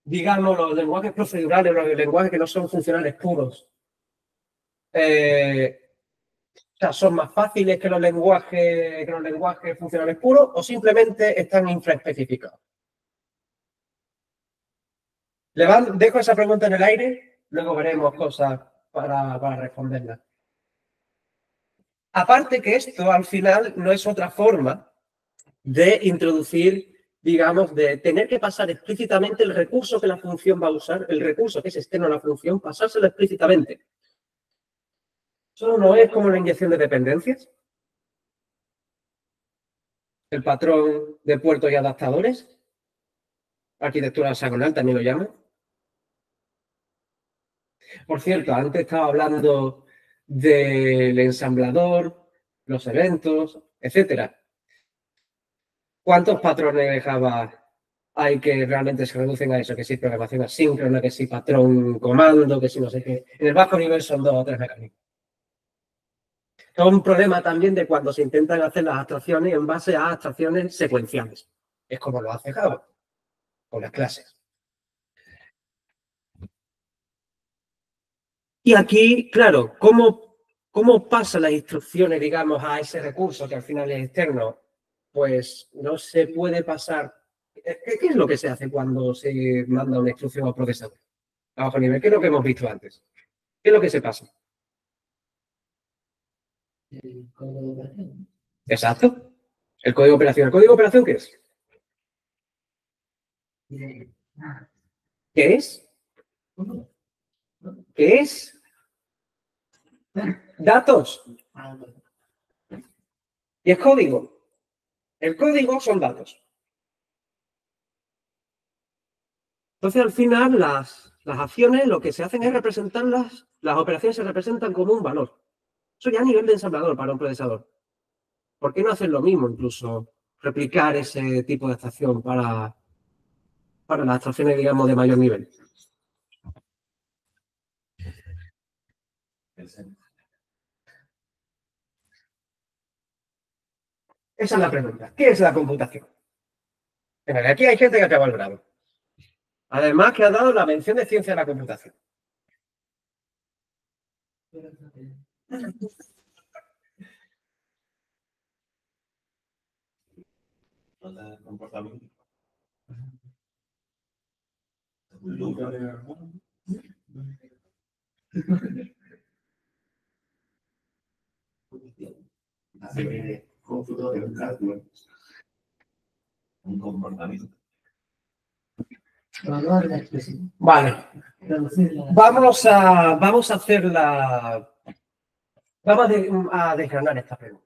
digamos, los lenguajes procedurales, los lenguajes que no son funcionales puros, o sea, ¿son más fáciles que los lenguajes funcionales puros o simplemente están infraespecificados? Dejo esa pregunta en el aire, luego veremos cosas para responderla. Aparte que esto, al final, no es otra forma de introducir, digamos, de tener que pasar explícitamente el recurso que la función va a usar, el recurso que es externo a la función, pasárselo explícitamente. Eso no es como la inyección de dependencias. El patrón de puertos y adaptadores. Arquitectura hexagonal también lo llaman. Por cierto, antes estaba hablando del ensamblador, los eventos, etcétera. ¿Cuántos patrones de Java hay que realmente se reducen a eso? Que si programación asíncrona, que si patrón comando, que si no sé qué. En el bajo nivel son 2 o 3 mecanismos. Es un problema también de cuando se intentan hacer las abstracciones en base a abstracciones secuenciales. Es como lo hace Java, con las clases. Y aquí, claro, ¿cómo ¿Cómo pasan las instrucciones, digamos, a ese recurso que al final es externo? Pues no se puede pasar. ¿Qué es lo que se hace cuando se manda una instrucción al procesador a bajo nivel? ¿Qué es lo que hemos visto antes? ¿Qué es lo que se pasa? El código de operación. Exacto. El código de operación. ¿El código de operación qué es? ¿Qué es? ¿Qué es? Datos. Y es código. El código son datos. Entonces, al final, las acciones lo que se hacen es representarlas, las operaciones se representan como un valor. Eso ya a nivel de ensamblador para un procesador. ¿Por qué no hacer lo mismo, incluso replicar ese tipo de abstracción para las abstracciones, digamos, de mayor nivel? Esa es la pregunta. ¿Qué es la computación? Aquí hay gente que acaba el grado. Además, que ha dado la mención de ciencia de la computación. Comportamiento. Un comportamiento. Vale. Vamos a hacer la... Vamos a desgranar esta pregunta.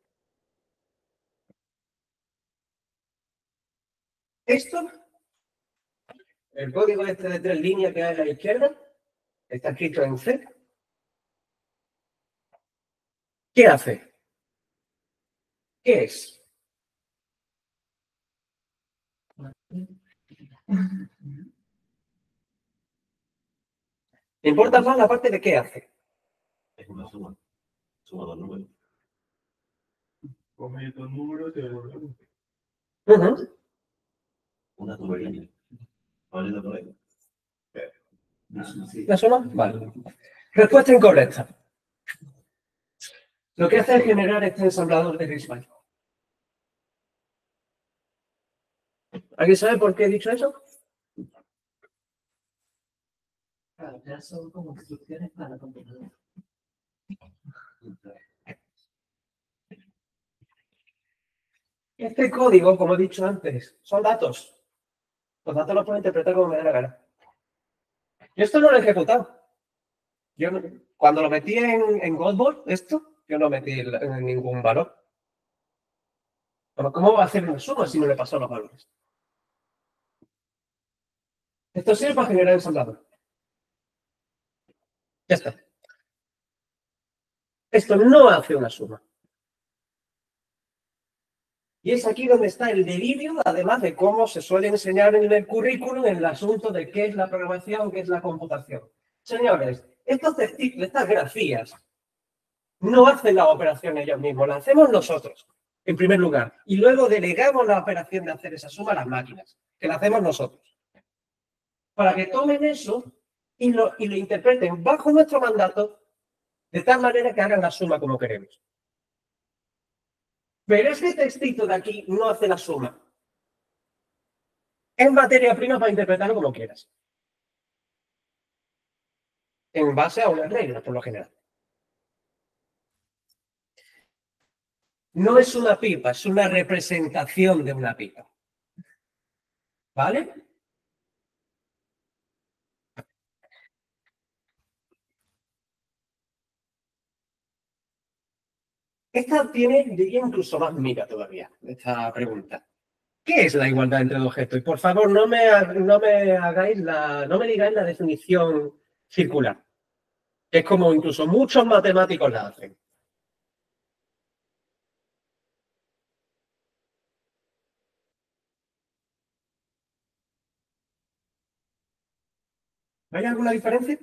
Esto, el código este de 3 líneas que hay a la izquierda, está escrito en C. ¿Qué hace? ¿Qué es? Me importa más la parte de qué hace. Es una suma. Suma dos números. Coge estos números y te devuelven. Una tubería. ¿Cuál es la tubería? ¿La suma? Vale. Respuesta incorrecta. Lo que hace es generar este ensamblador de RISC-V. ¿Alguien sabe por qué he dicho eso? Claro, ya son como instrucciones para la computadora. Este código, como he dicho antes, son datos. Los datos los puedo interpretar como me dé la gana. Yo esto no lo he ejecutado. Cuando lo metí en Godboard, yo no metí ningún valor. Pero ¿cómo va a hacer una suma si no le paso los valores? Esto sirve para generar ensamblador. Ya está. Esto no hace una suma. Y es aquí donde está el delirio, además de cómo se suele enseñar en el currículum en el asunto de qué es la programación, qué es la computación. Señores, estas grafías no hacen la operación ellos mismos, la hacemos nosotros, en primer lugar. Y luego delegamos la operación de hacer esa suma a las máquinas, que la hacemos nosotros. Para que tomen eso y lo interpreten bajo nuestro mandato, de tal manera que hagan la suma como queremos. Pero este textito de aquí no hace la suma. Es materia prima para interpretarlo como quieras. En base a unas reglas, por lo general. No es una pipa, es una representación de una pipa. ¿Vale? Esta tiene, diría, incluso más mira todavía, esta pregunta. ¿Qué es la igualdad entre dos objetos? Y por favor, no me digáis la definición circular. Que es como incluso muchos matemáticos la hacen. ¿Hay alguna diferencia?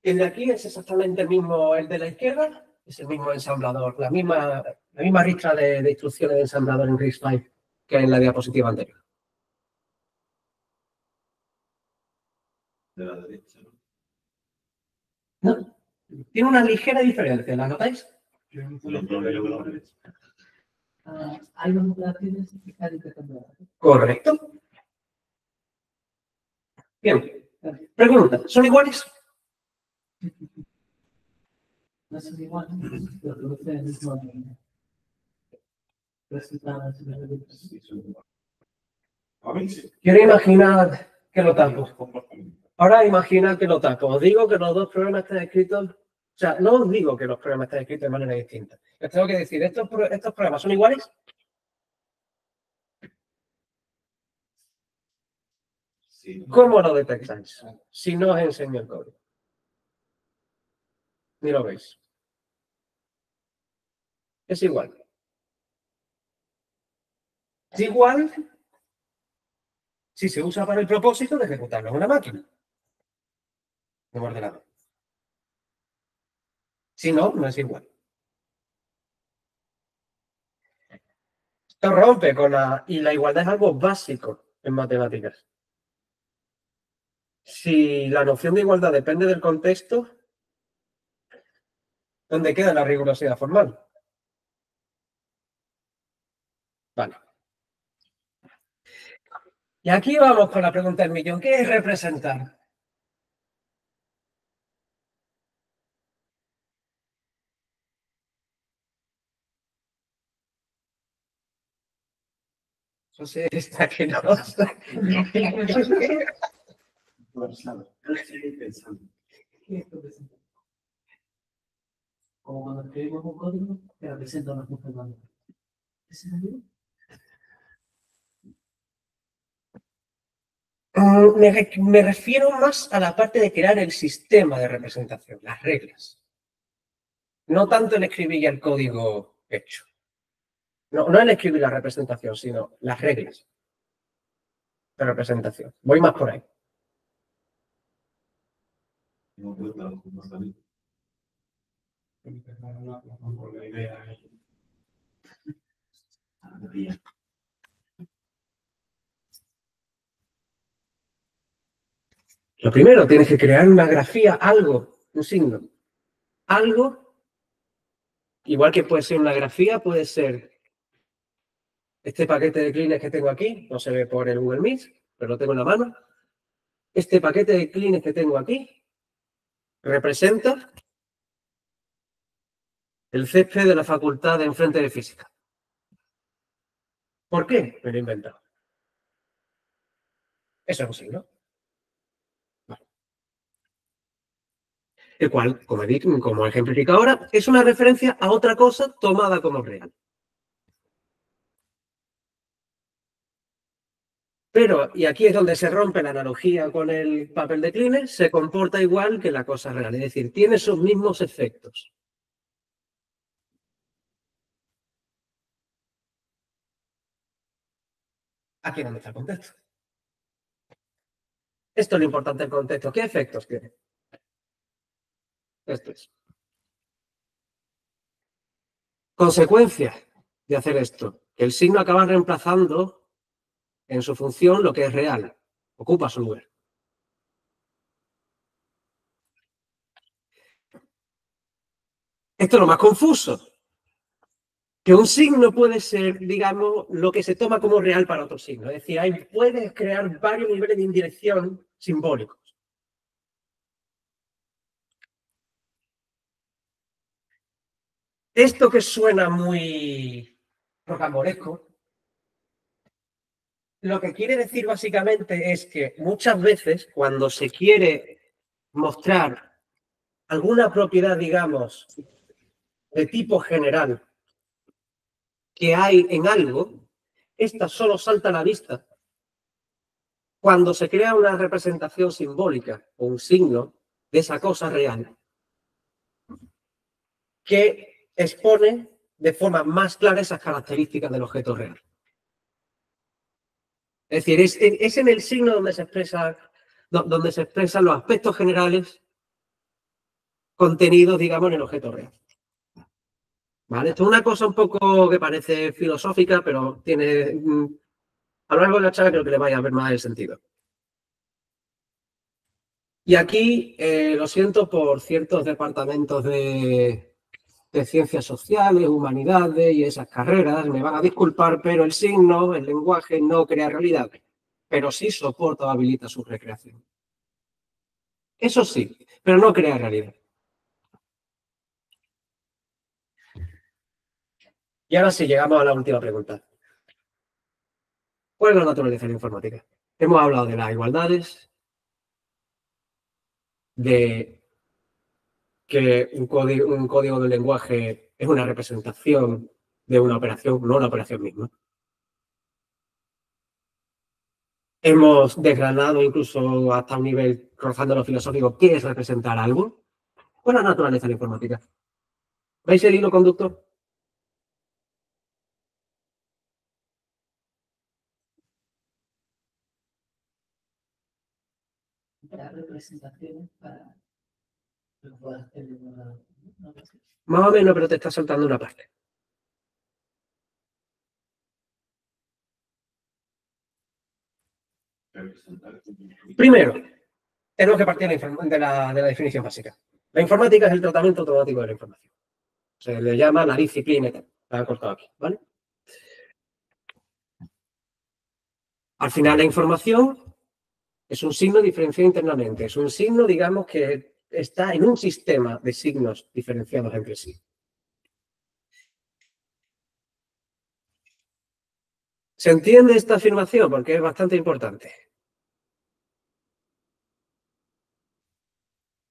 El de aquí es exactamente el mismo, el de la izquierda, es el mismo ensamblador, la misma ristra de instrucciones de ensamblador en RISC-V que en la diapositiva anterior. De la derecha, ¿no? No, Tiene una ligera diferencia, ¿la notáis? Hay unas operaciones que están intercambiadas. Correcto. Bien. Pregunta, ¿son iguales? No son iguales, pero producen el mismo resultado. Quiero imaginar que lo tapo. Ahora imagina que lo tapo. Os digo que los dos programas están escritos. O sea, no os digo que los programas están escritos de manera distinta. Les tengo que decir, ¿estos programas son iguales? ¿Cómo lo detectáis? Si no os enseño el código. Ni lo veis. Es igual. Es igual si se usa para el propósito de ejecutarlo en una máquina. De ordenador. Si no, no es igual. Esto rompe con la... Y la igualdad es algo básico en matemáticas. Si la noción de igualdad depende del contexto, ¿dónde queda la rigurosidad formal? Vale. Y aquí vamos con la pregunta del millón. ¿Qué es representar? Eso sí, está que no. Como cuando escribimos un código que representa una función. ¿Ese es el Me refiero más a la parte de crear el sistema de representación, las reglas. No tanto el escribir ya el código hecho. No el escribir la representación, sino las reglas de representación. Voy más por ahí. Lo primero, tienes que crear una grafía, algo, un signo. Algo, igual que puede ser una grafía, puede ser este paquete de Kleenex que tengo aquí, no se ve por el Google Meet, pero lo tengo en la mano. Este paquete de Kleenex que tengo aquí representa el césped de la facultad de enfrente de física. ¿Por qué? Me lo he inventado. Eso es un signo. Vale. El cual, como ejemplifica ahora, es una referencia a otra cosa tomada como real. Pero, y aquí es donde se rompe la analogía con el papel de Kleenex, se comporta igual que la cosa real. Es decir, tiene sus mismos efectos. Aquí es donde está el contexto. Esto es lo importante del contexto. ¿Qué efectos tiene? Esto es. Consecuencia de hacer esto. Que el signo acaba reemplazando en su función lo que es real. Ocupa su lugar. Esto es lo más confuso. Que un signo puede ser, digamos, lo que se toma como real para otro signo. Es decir, puedes crear varios niveles de indirección simbólicos. Esto que suena muy rocambolesco, lo que quiere decir básicamente es que muchas veces cuando se quiere mostrar alguna propiedad, digamos, de tipo general que hay en algo, esta solo salta a la vista cuando se crea una representación simbólica o un signo de esa cosa real que expone de forma más clara esas características del objeto real. Es decir, es en el signo donde se expresan los aspectos generales contenidos, digamos, en el objeto real. ¿Vale? Esto es una cosa un poco que parece filosófica, pero tiene... A lo largo de la charla creo que le vaya a ver más el sentido. Y aquí, lo siento por ciertos departamentos de ciencias sociales, humanidades y esas carreras, me van a disculpar, pero el signo, el lenguaje, no crea realidad, pero sí soporta o habilita su recreación. Eso sí, pero no crea realidad. Y ahora sí, llegamos a la última pregunta. ¿Cuál es la naturaleza de la informática? Hemos hablado de las igualdades, de que un código de lenguaje es una representación de una operación, no una operación misma. Hemos desgranado incluso hasta un nivel rozando lo filosófico qué es representar algo. ¿Cuál es la naturaleza de la informática? ¿Veis el hilo conductor? Crear representaciones para que puedas tener una cosa. Más o menos, pero te está saltando una parte. Primero, tenemos que partir de la definición básica. La informática es el tratamiento automático de la información. Se le llama la disciplina, la he cortado aquí, ¿vale? Al final, la información es un signo diferenciado internamente. Es un signo, digamos, que está en un sistema de signos diferenciados entre sí. ¿Se entiende esta afirmación? Porque es bastante importante.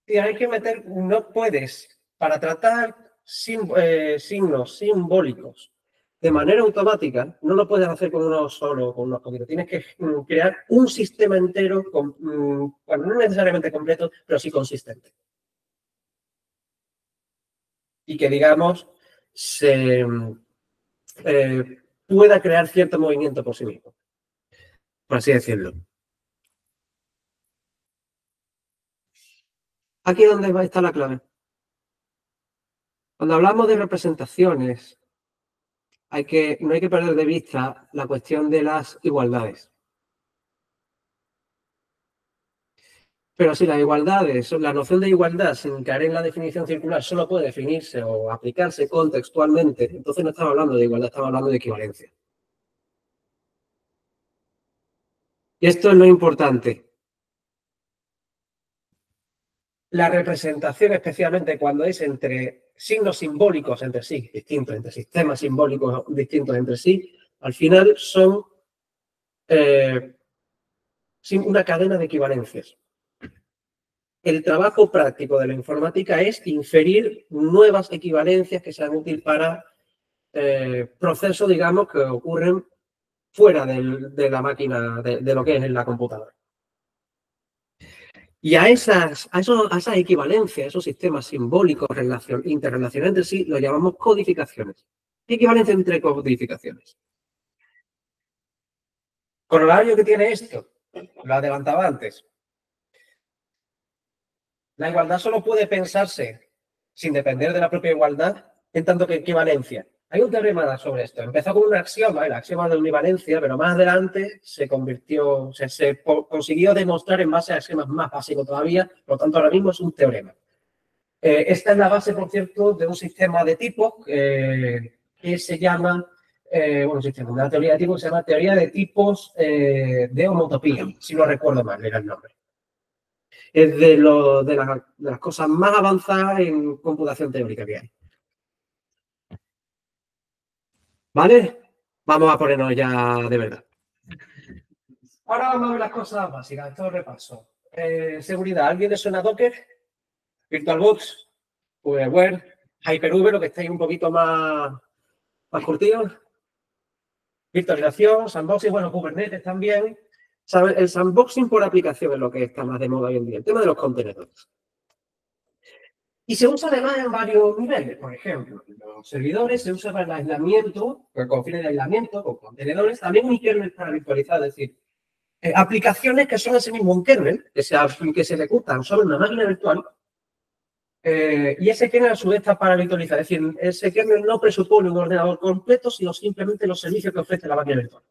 Y hay que meter, no puedes, para tratar signos simbólicos de manera automática, no lo puedes hacer con uno solo, con unos poquitos. Tienes que crear un sistema entero, bueno, no necesariamente completo, pero sí consistente. Y que, digamos, se pueda crear cierto movimiento por sí mismo, por así decirlo. Aquí es donde va a estar la clave. Cuando hablamos de representaciones, no hay que perder de vista la cuestión de las igualdades. Pero si las igualdades, la noción de igualdad sin caer en la definición circular solo puede definirse o aplicarse contextualmente, entonces no estamos hablando de igualdad, estamos hablando de equivalencia. Y esto es lo importante. La representación, especialmente cuando es entre signos simbólicos entre sí, distintos, entre sistemas simbólicos distintos entre sí, al final son una cadena de equivalencias. El trabajo práctico de la informática es inferir nuevas equivalencias que sean útiles para procesos, digamos, que ocurren fuera de la máquina, de lo que es en la computadora. Y a esas equivalencias, esos sistemas simbólicos interrelacionados entre sí, lo llamamos codificaciones. ¿Qué equivalencia entre codificaciones? Corolario que tiene esto, lo adelantaba antes. La igualdad solo puede pensarse sin depender de la propia igualdad, en tanto que equivalencia. Hay un teorema sobre esto. Empezó con un axioma, el axioma de univalencia, pero más adelante se consiguió demostrar en base a axiomas más básicos todavía, por lo tanto ahora mismo es un teorema. Esta es la base, por cierto, de un sistema de tipos que se llama, una teoría de tipos que se llama teoría de tipos de homotopía, si no recuerdo mal, era el nombre. Es de las cosas más avanzadas en computación teórica que hay. ¿Vale? Vamos a ponernos ya de verdad. Ahora vamos a ver las cosas básicas, todo repaso. Seguridad, ¿alguien le suena Docker? VirtualBox, VMware, Hyper-V, lo que estáis un poquito más curtidos. Virtualización, sandboxing, bueno, Kubernetes también. ¿Saben? El sandboxing por aplicación es lo que está más de moda hoy en día, el tema de los contenedores. Y se usa además en varios niveles. Por ejemplo, los servidores se usan para el aislamiento, con fines de aislamiento, con contenedores, también un kernel para virtualizar, es decir, aplicaciones que son ese mismo un kernel, que se ejecutan sobre una máquina virtual, y ese kernel a su vez está para virtualizar. Es decir, ese kernel no presupone un ordenador completo, sino simplemente los servicios que ofrece la máquina virtual.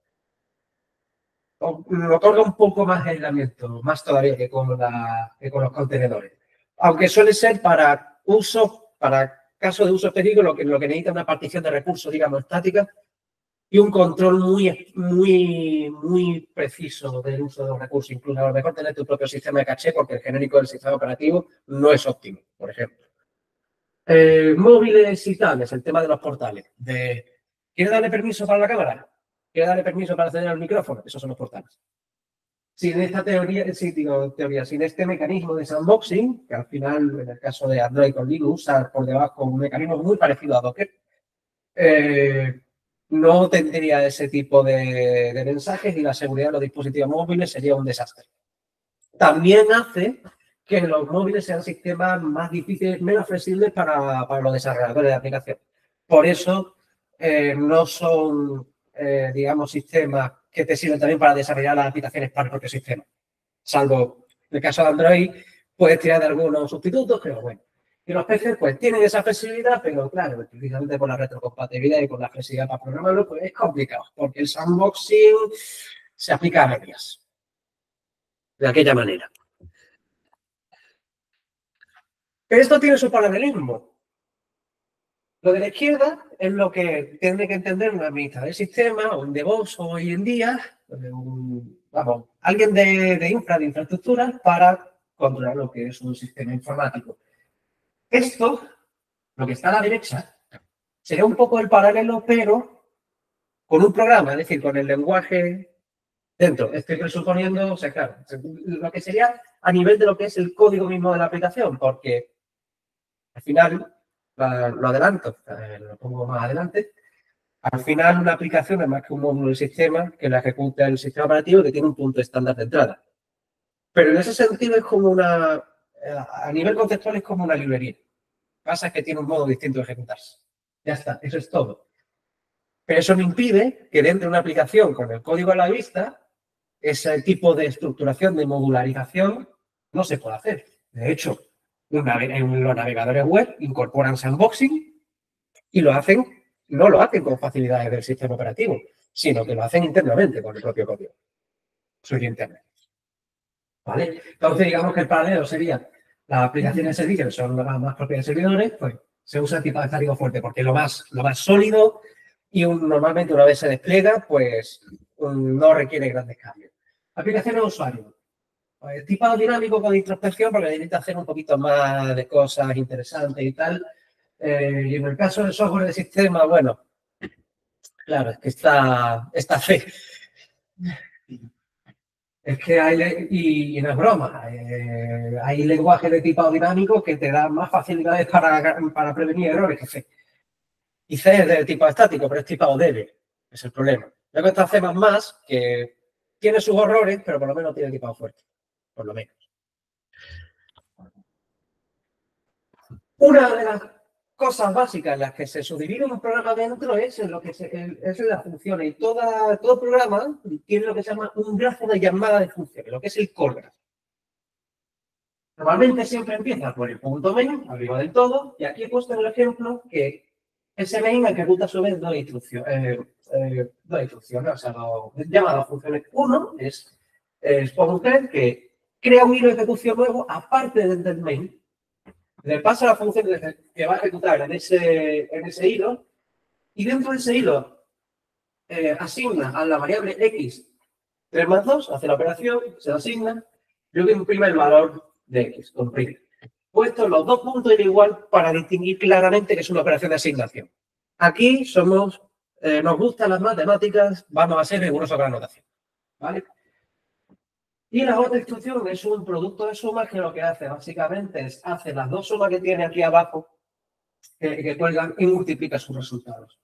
otorga un poco más aislamiento, más todavía que con los contenedores. Aunque suele ser para casos de uso específico, lo que necesita una partición de recursos, digamos, estática y un control muy preciso del uso de los recursos. Incluso a lo mejor tener tu propio sistema de caché porque el genérico del sistema operativo no es óptimo, por ejemplo. Móviles y tablets, el tema de los portales. ¿Quieres darle permiso para la cámara? ¿Quieres darle permiso para acceder al micrófono? Esos son los portales. Sin esta teoría, sin este mecanismo de sandboxing, que al final, en el caso de Android con Linux, usa por debajo un mecanismo muy parecido a Docker, no tendría ese tipo de mensajes y la seguridad de los dispositivos móviles sería un desastre. También hace que los móviles sean sistemas más difíciles, menos flexibles para los desarrolladores de aplicación. Por eso no son, digamos, sistemas que te sirven también para desarrollar las aplicaciones para el propio sistema. Salvo en el caso de Android, puedes tirar de algunos sustitutos, pero bueno. Y los PCs pues tienen esa flexibilidad, pero claro, precisamente por la retrocompatibilidad y con la flexibilidad para programarlo, pues es complicado, porque el sandboxing se aplica a medias. De aquella manera. Pero esto tiene su paralelismo. Lo de la izquierda es lo que tiene que entender un administrador de sistema o un DevOps hoy en día, alguien de infraestructura para controlar lo que es un sistema informático. Esto, lo que está a la derecha, sería un poco el paralelo, pero con un programa, es decir, con el lenguaje dentro. Estoy presuponiendo, o sea, claro, lo que sería a nivel de lo que es el código mismo de la aplicación, porque al final, lo adelanto, lo pongo más adelante, al final una aplicación es más que un módulo del sistema que la ejecuta el sistema operativo que tiene un punto estándar de entrada. Pero en ese sentido es como a nivel conceptual es como una librería. Lo que pasa es que tiene un modo distinto de ejecutarse. Ya está, eso es todo. Pero eso no impide que dentro de una aplicación con el código a la vista, ese tipo de estructuración, de modularización, no se puede hacer. De hecho, los navegadores web incorporan sandboxing y no lo hacen con facilidades del sistema operativo, sino que lo hacen internamente con el propio código. Soy internet. ¿Vale? Entonces, digamos que el paralelo sería las aplicaciones de servicio, que son las más propias de servidores, pues se usa el tipo de estático fuerte, porque es lo más sólido y normalmente una vez se despliega, pues no requiere grandes cambios. Aplicaciones de usuario. Pues, tipado dinámico con introspección, porque necesita hacer un poquito más de cosas interesantes y tal. Y en el caso del software de sistema, bueno, claro, es que está fe. Es que y no es broma, hay lenguajes de tipado dinámico que te dan más facilidades para prevenir errores que C. Y C es de tipo estático, pero es tipado débil, es el problema. Luego está C++, que tiene sus horrores, pero por lo menos tiene tipado fuerte, por lo menos. Una de las cosas básicas en las que se subdivide un programa dentro es en las funciones. Y todo programa tiene lo que se llama un grafo de llamada de funciones, lo que es el call graph. Normalmente siempre empieza por el punto main, arriba del todo, y aquí he puesto en el ejemplo que ese main ejecuta a su vez dos instrucciones, o sea, llamadas funciones. Uno es usted que crea un hilo de ejecución nuevo aparte del main, le pasa la función que va a ejecutar en ese hilo, y dentro de ese hilo asigna a la variable x 3 más 2, hace la operación, se la asigna, luego imprime el valor de x, comprime. Puestos los dos puntos en igual para distinguir claramente que es una operación de asignación. Aquí nos gustan las matemáticas, vamos a ser rigurosos con la notación. ¿Vale? Y la otra instrucción es un producto de sumas que lo que hace básicamente es hace las dos sumas que tiene aquí abajo que cuelgan y multiplica sus resultados.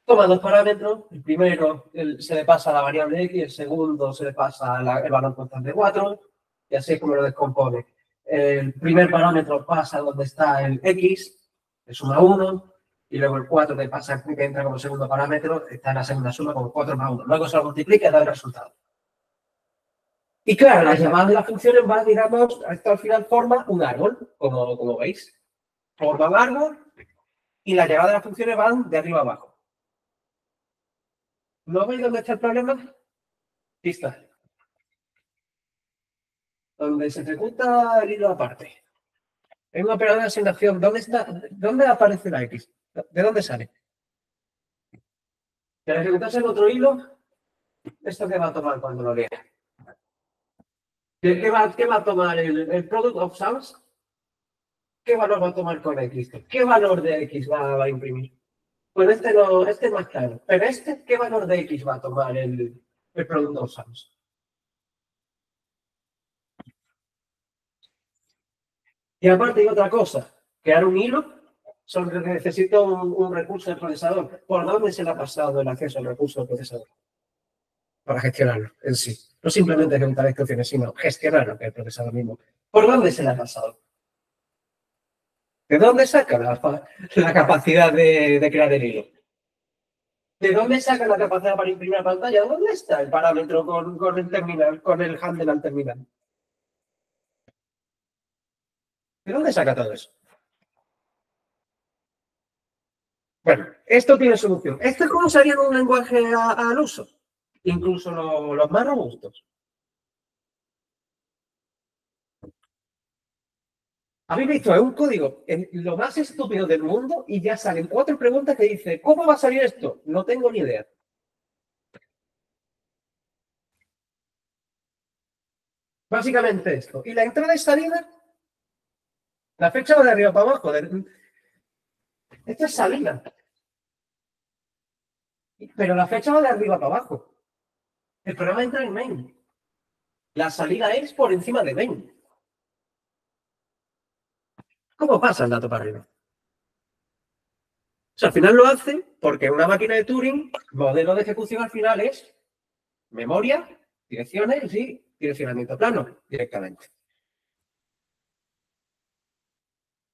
Toma dos parámetros, el primero se le pasa a la variable x, el segundo se le pasa el valor constante 4, y así es como lo descompone. El primer parámetro pasa donde está el x, le suma 1, y luego el 4 que entra como segundo parámetro, está en la segunda suma como 4 más 1. Luego se lo multiplica y da el resultado. Y claro, las llamadas de las funciones van, digamos, esto al final forma un árbol, como veis. Forma un árbol y las llamadas de las funciones van de arriba a abajo. ¿No veis dónde está el problema? Pista. Donde se ejecuta el hilo aparte. En un operador de asignación, ¿dónde aparece la X? ¿De dónde sale? Si al ejecutarse el otro hilo, ¿esto qué va a tomar cuando lo lea? ¿Qué va a tomar el product of sums? ¿Qué valor va a tomar con X? ¿Qué valor de X va a imprimir? Pues este es más claro. Pero ¿qué valor de X va a tomar el product of sums? Y aparte hay otra cosa, crear un hilo, necesito un recurso del procesador. ¿Por dónde se le ha pasado el acceso al recurso del procesador? Para gestionarlo en sí. No simplemente ejecutar instrucciones, sino gestionarlo, que el procesador mismo. ¿Por dónde se le ha pasado? ¿De dónde saca la capacidad de crear el hilo? ¿De dónde saca la capacidad para imprimir la pantalla? ¿Dónde está el parámetro con el terminal, con el handle al terminal? ¿De dónde saca todo eso? Bueno, esto tiene solución. ¿Esto es como sería en un lenguaje al uso? Incluso los más robustos. Habéis visto, es un código lo más estúpido del mundo y ya salen 4 preguntas que dice, ¿cómo va a salir esto? No tengo ni idea. Básicamente esto. Y la entrada y salida, la fecha va de arriba para abajo. Esto es salida. Pero la fecha va de arriba para abajo. El programa entra en main. La salida es por encima de main. ¿Cómo pasa el dato para arriba? O sea, al final lo hace porque una máquina de Turing, modelo de ejecución al final es memoria, direcciones y direccionamiento plano directamente.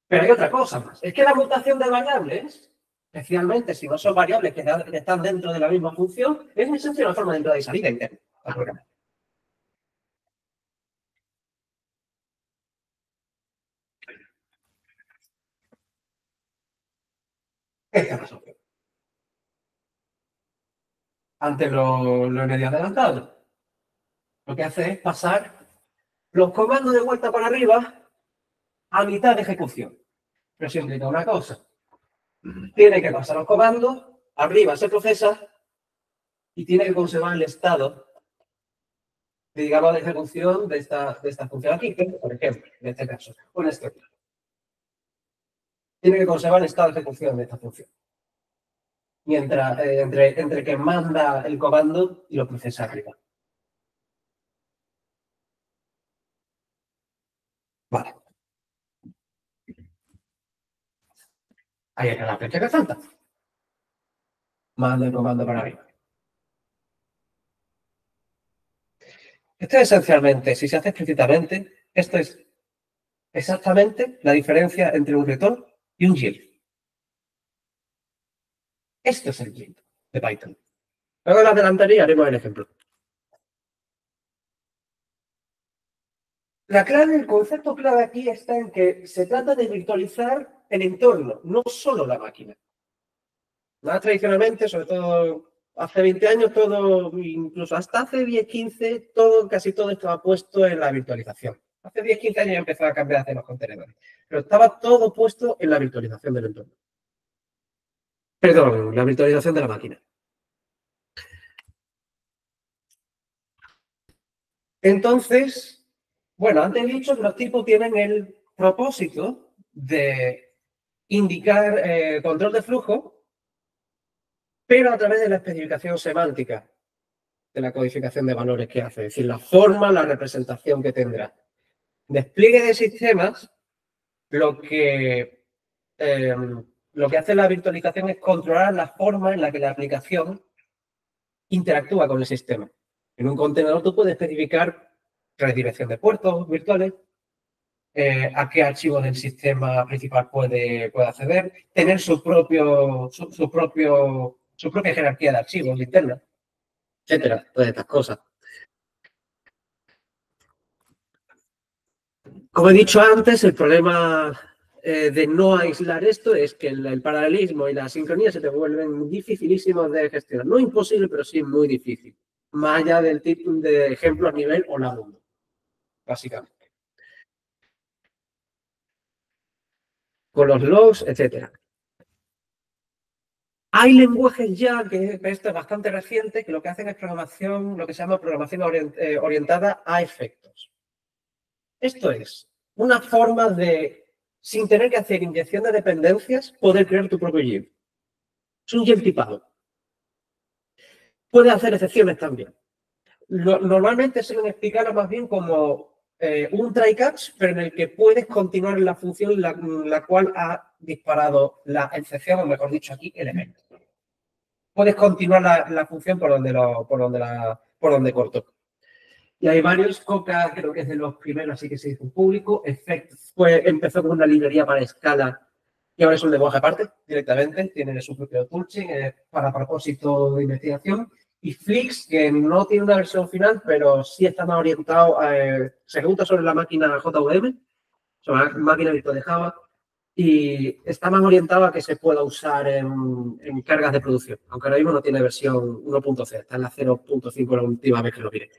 Pero hay otra cosa más. Es que la mutación de variables, especialmente si no son variables que están dentro de la misma función, es muy sencilla una forma de entrada y salida interna al programa. Esta es la solución. Antes lo medio adelantado. Lo que hace es pasar los comandos de vuelta para arriba a mitad de ejecución. Pero eso implica una cosa. Tiene que pasar los comandos, arriba se procesa y tiene que conservar el estado, digamos, de ejecución de esta función aquí, por ejemplo, en este caso, un step. Tiene que conservar el estado de ejecución de esta función. Mientras, entre que manda el comando y lo procesa arriba. Vale. Ahí está la fecha que falta. Manda el comando para arriba. Esto es esencialmente, si se hace explícitamente, esto es exactamente la diferencia entre un return y un yield. Esto es el yield de Python. Luego la adelantaré y haremos el ejemplo. La clave, el concepto clave aquí está en que se trata de virtualizar el entorno, no solo la máquina. Más tradicionalmente, sobre todo hace 20 años, todo, incluso hasta hace 10, 15, casi todo estaba puesto en la virtualización. Hace 10, 15 años ya empezó a cambiar hacia los contenedores. Pero estaba todo puesto en la virtualización del entorno. Perdón, la virtualización de la máquina. Entonces, bueno, antes he dicho que los tipos tienen el propósito de indicar control de flujo, pero a través de la especificación semántica de la codificación de valores que hace, es decir, la forma, la representación que tendrá. Despliegue de sistemas, lo que hace la virtualización es controlar la forma en la que la aplicación interactúa con el sistema. En un contenedor tú puedes especificar redirección de puertos virtuales, a qué archivos del sistema principal puede acceder, tener su propia jerarquía de archivos interna, etcétera, todas estas cosas. Como he dicho antes, el problema de no aislar esto es que el paralelismo y la sincronía se te vuelven dificilísimos de gestionar. No imposible, pero sí muy difícil. más allá del tipo de ejemplo a nivel hola mundo, básicamente. Con los logs, etcétera. Hay lenguajes ya, que esto es bastante reciente, que lo que hacen es programación, lo que se llama programación orientada a efectos. Esto es una forma de, sin tener que hacer inyección de dependencias, poder crear tu propio yield. Es un yield tipado. Puede hacer excepciones también. Normalmente suelen explicarlo más bien como un try-catch, pero en el que puedes continuar la función la cual ha disparado la excepción, o mejor dicho aquí, el evento. Puedes continuar la función por donde cortó. Y hay varios. Coca, creo que es de los primeros, así que se hizo público. Effect empezó con una librería para escala y ahora es un lenguaje aparte, directamente. Tiene su propio toolchain para propósito de investigación. Y Flix, que no tiene una versión final, pero sí está más orientado, se ejecuta sobre la máquina JVM, sobre la máquina virtual de Java, y está más orientado a que se pueda usar en cargas de producción, aunque ahora mismo no tiene versión 1.0, está en la 0.5 la última vez que lo miré.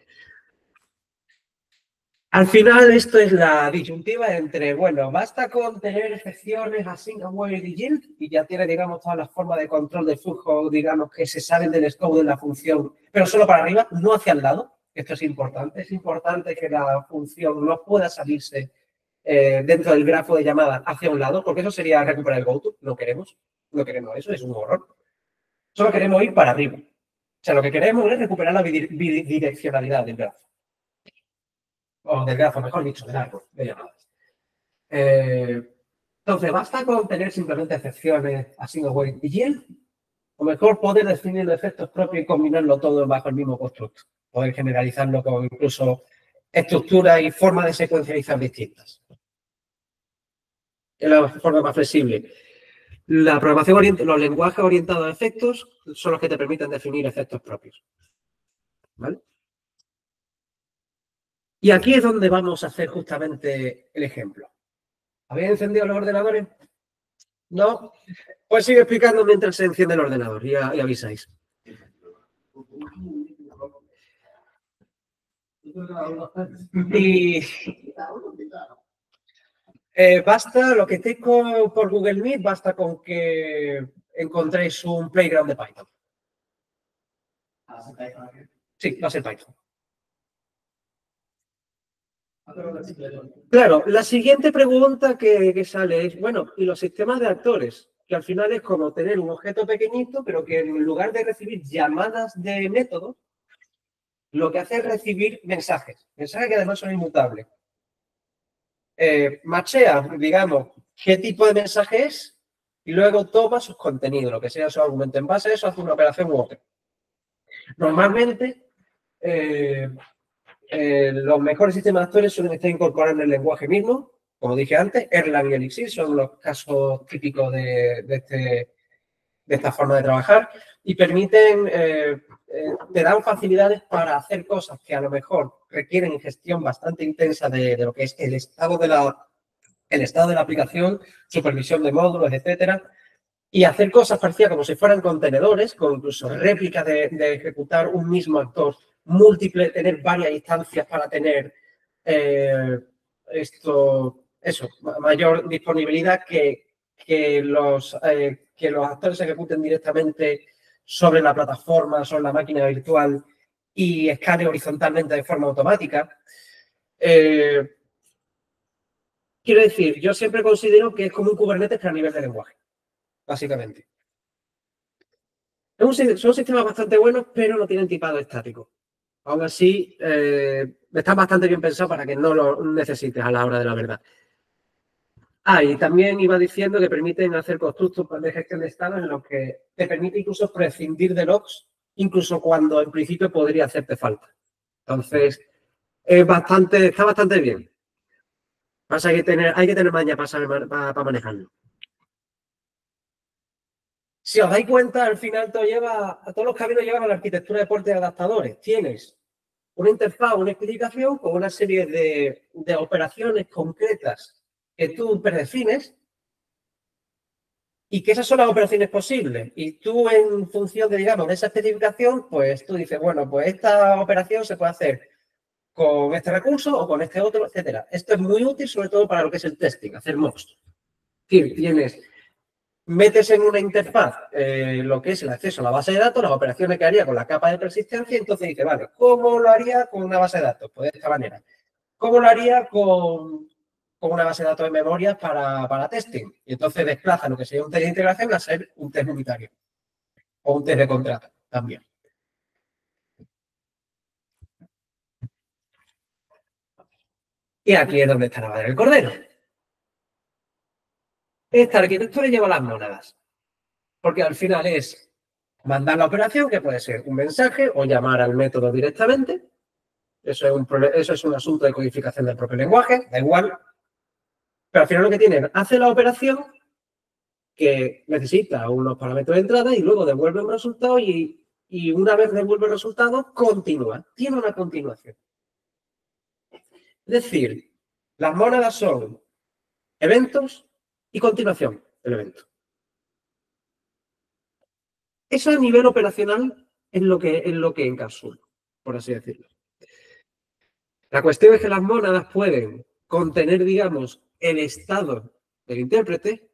Al final, esto es la disyuntiva entre, bueno, basta con tener excepciones async, await y yield y ya tiene, digamos, todas las formas de control del flujo, digamos, que se salen del scope de la función, pero solo para arriba, no hacia el lado. Esto es importante. Es importante que la función no pueda salirse dentro del grafo de llamada hacia un lado, porque eso sería recuperar el goto. No queremos eso, es un horror. Solo queremos ir para arriba. O sea, lo que queremos es recuperar la bidireccionalidad del grafo. O del grafo, mejor dicho, del árbol de llamadas. Entonces, ¿basta con tener simplemente excepciones así await y yield? O mejor poder definir los efectos propios y combinarlo todo bajo el mismo constructo. Poder generalizarlo con incluso estructuras y formas de secuencializar distintas. Es la forma más flexible. La programación los lenguajes orientados a efectos son los que te permiten definir efectos propios. ¿Vale? Y aquí es donde vamos a hacer justamente el ejemplo. ¿Habéis encendido los ordenadores? ¿No? Pues sigue explicando mientras se enciende el ordenador y avisáis. Y basta, lo que estéis por Google Meet, basta con que encontréis un playground de Python. Sí, va a ser Python. Claro, la siguiente pregunta que sale es, bueno, ¿y los sistemas de actores? Que al final es como tener un objeto pequeñito, pero que en lugar de recibir llamadas de métodos, lo que hace es recibir mensajes que además son inmutables. Machea, digamos, qué tipo de mensaje es y luego toma sus contenidos, lo que sea su argumento. En base a eso hace una operación u otra. Normalmente, los mejores sistemas de actores suelen estar incorporados en el lenguaje mismo. Como dije antes, Erlang y Elixir son los casos típicos de esta forma de trabajar y permiten, te dan facilidades para hacer cosas que a lo mejor requieren gestión bastante intensa de lo que es el estado de la aplicación, supervisión de módulos, etcétera, y hacer cosas parecidas como si fueran contenedores, con incluso réplicas de ejecutar un mismo actor múltiple, tener varias instancias para tener mayor disponibilidad que los actores se ejecuten directamente sobre la plataforma, sobre la máquina virtual y escane horizontalmente de forma automática. Quiero decir, yo siempre considero que es como un Kubernetes pero a nivel de lenguaje, básicamente. Son sistemas bastante buenos, pero no tienen tipado estático. Aún así, están bastante bien pensados para que no lo necesites a la hora de la verdad. Y también iba diciendo que permiten hacer constructos de gestión de estado en los que te permite incluso prescindir de logs, incluso cuando en principio podría hacerte falta. Entonces, está bastante bien. Hay que tener maña para manejarlo. Si os dais cuenta, al final a todos los caminos llevan a la arquitectura de puertos y adaptadores. Tienes una interfaz, una explicación con una serie de operaciones concretas que tú predefines y que esas son las operaciones posibles. Y tú, en función de, digamos, de esa especificación, pues tú dices, bueno, pues esta operación se puede hacer con este recurso o con este otro, etcétera. Esto es muy útil, sobre todo para lo que es el testing, hacer mocks. Es decir, metes en una interfaz lo que es el acceso a la base de datos, las operaciones que haría con la capa de persistencia, y entonces dices, vale, ¿cómo lo haría con una base de datos? Pues de esta manera. ¿Cómo lo haría con una base de datos de memoria para testing? Y entonces desplaza lo que sería un test de integración a ser un test unitario o un test de contrato también. Y aquí es donde está la madre del cordero. Esta arquitectura lleva las mónadas, porque al final es mandar la operación, que puede ser un mensaje o llamar al método directamente. Eso es un asunto de codificación del propio lenguaje, da igual. Pero al final lo que tiene, hace la operación que necesita unos parámetros de entrada y luego devuelve un resultado y una vez devuelve el resultado, continúa. Tiene una continuación. Es decir, las mónadas son eventos y continuación del evento. Eso a nivel operacional es lo que encapsula, por así decirlo. La cuestión es que las mónadas pueden contener, digamos, el estado del intérprete,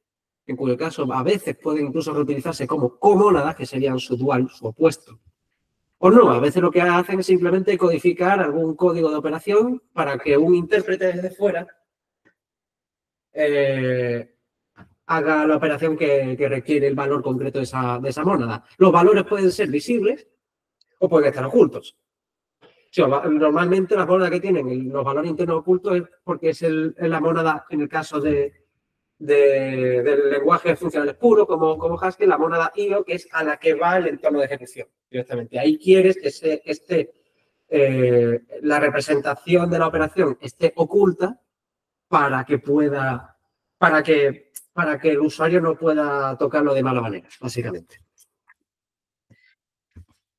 en cuyo caso a veces pueden incluso reutilizarse como comónadas, que serían su dual, su opuesto. O no, a veces lo que hacen es simplemente codificar algún código de operación para que un intérprete desde fuera haga la operación que requiere el valor concreto de esa mónada. Los valores pueden ser visibles o pueden estar ocultos. Sí, normalmente las mónadas que tienen los valores internos ocultos es porque es la mónada, en el caso del lenguaje funcionales puro, como Haskell, la mónada IO, que es a la que va el entorno de ejecución directamente. Ahí quieres que la representación de la operación esté oculta para que el usuario no pueda tocarlo de mala manera, básicamente.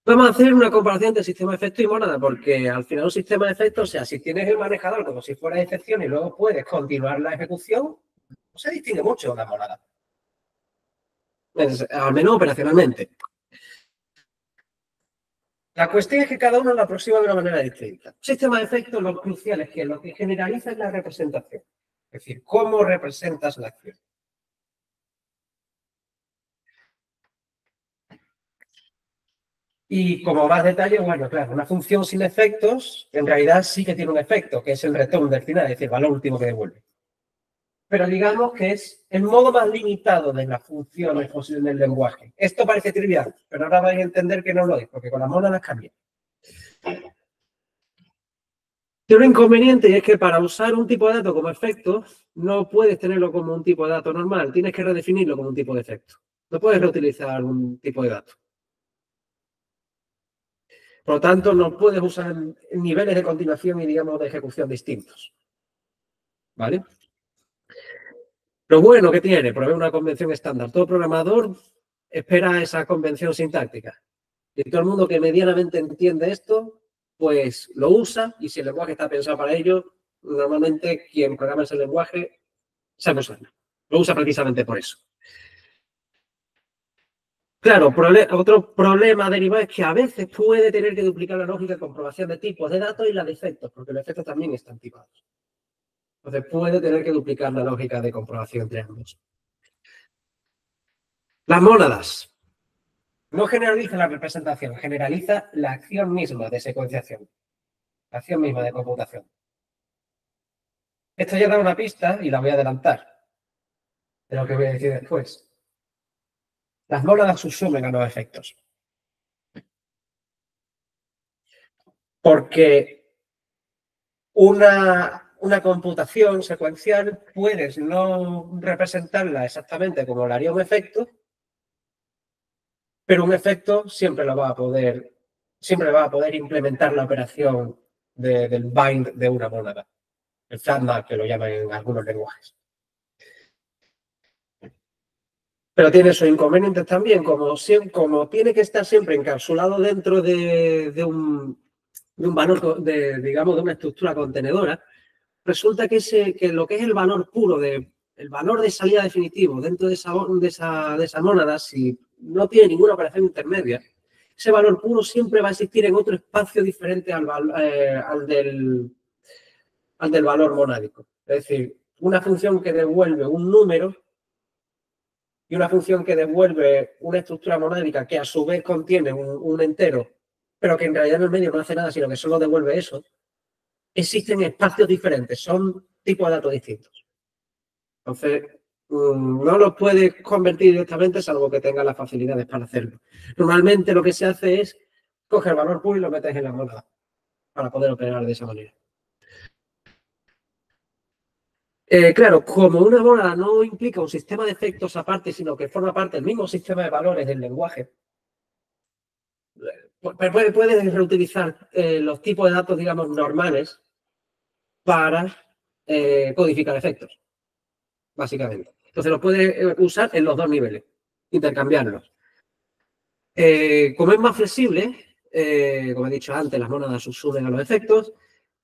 Vamos a hacer una comparación entre sistema de efectos y mónada, porque al final un sistema de efectos, o sea, si tienes el manejador como si fuera de excepción y luego puedes continuar la ejecución, no se distingue mucho de la mónada. Al menos operacionalmente. La cuestión es que cada uno lo aproxima de una manera distinta. Un sistema de efectos, lo crucial es que lo que generaliza es la representación. Es decir, cómo representas la acción. Y como más detalle, bueno, claro, una función sin efectos, en realidad sí que tiene un efecto, que es el return del final, es decir, el valor último que devuelve. Pero digamos que es el modo más limitado de las funciones posibles del lenguaje. Esto parece trivial, pero ahora vais a entender que no lo es, porque con las mónadas cambia. Tiene un inconveniente y es que para usar un tipo de dato como efecto, no puedes tenerlo como un tipo de dato normal, tienes que redefinirlo como un tipo de efecto. No puedes reutilizar un tipo de dato. Por lo tanto, no puedes usar niveles de continuación y, digamos, de ejecución distintos. ¿Vale? Lo bueno que tiene, proveer una convención estándar. Todo programador espera esa convención sintáctica. Y todo el mundo que medianamente entiende esto, pues lo usa, y si el lenguaje está pensado para ello, normalmente quien programa ese lenguaje sabe usarlo. Lo usa precisamente por eso. Claro, otro problema derivado es que a veces puede tener que duplicar la lógica de comprobación de tipos de datos y la de efectos, porque los efectos también están tipados. Entonces puede tener que duplicar la lógica de comprobación entre ambos. Las mónadas. No generaliza la representación, generaliza la acción misma de secuenciación. La acción misma de computación. Esto ya da una pista y la voy a adelantar de lo que voy a decir después. Las mónadas subsumen a los efectos. Porque una computación secuencial puedes no representarla exactamente como lo haría un efecto, pero un efecto siempre va a poder implementar la operación del bind de una mónada. El flatmap, que lo llaman en algunos lenguajes. Pero tiene sus inconvenientes también, como tiene que estar siempre encapsulado dentro de un valor, digamos, de una estructura contenedora, resulta que lo que es el valor puro de el valor de salida definitivo dentro de esa mónada, si no tiene ninguna operación intermedia, ese valor puro siempre va a existir en otro espacio diferente al del valor monádico. Es decir, una función que devuelve un número y una función que devuelve una estructura monádica que a su vez contiene un entero, pero que en realidad en el medio no hace nada, sino que solo devuelve eso, existen espacios diferentes, son tipos de datos distintos. Entonces, no los puedes convertir directamente, salvo que tengas las facilidades para hacerlo. Normalmente lo que se hace es coger el valor puro y lo metes en la mónada para poder operar de esa manera. Claro, como una mónada no implica un sistema de efectos aparte, sino que forma parte del mismo sistema de valores del lenguaje, puedes reutilizar los tipos de datos, digamos, normales para codificar efectos, básicamente. Entonces, los puedes usar en los dos niveles, intercambiarlos. Como es más flexible, como he dicho antes, las mónadas suben a los efectos,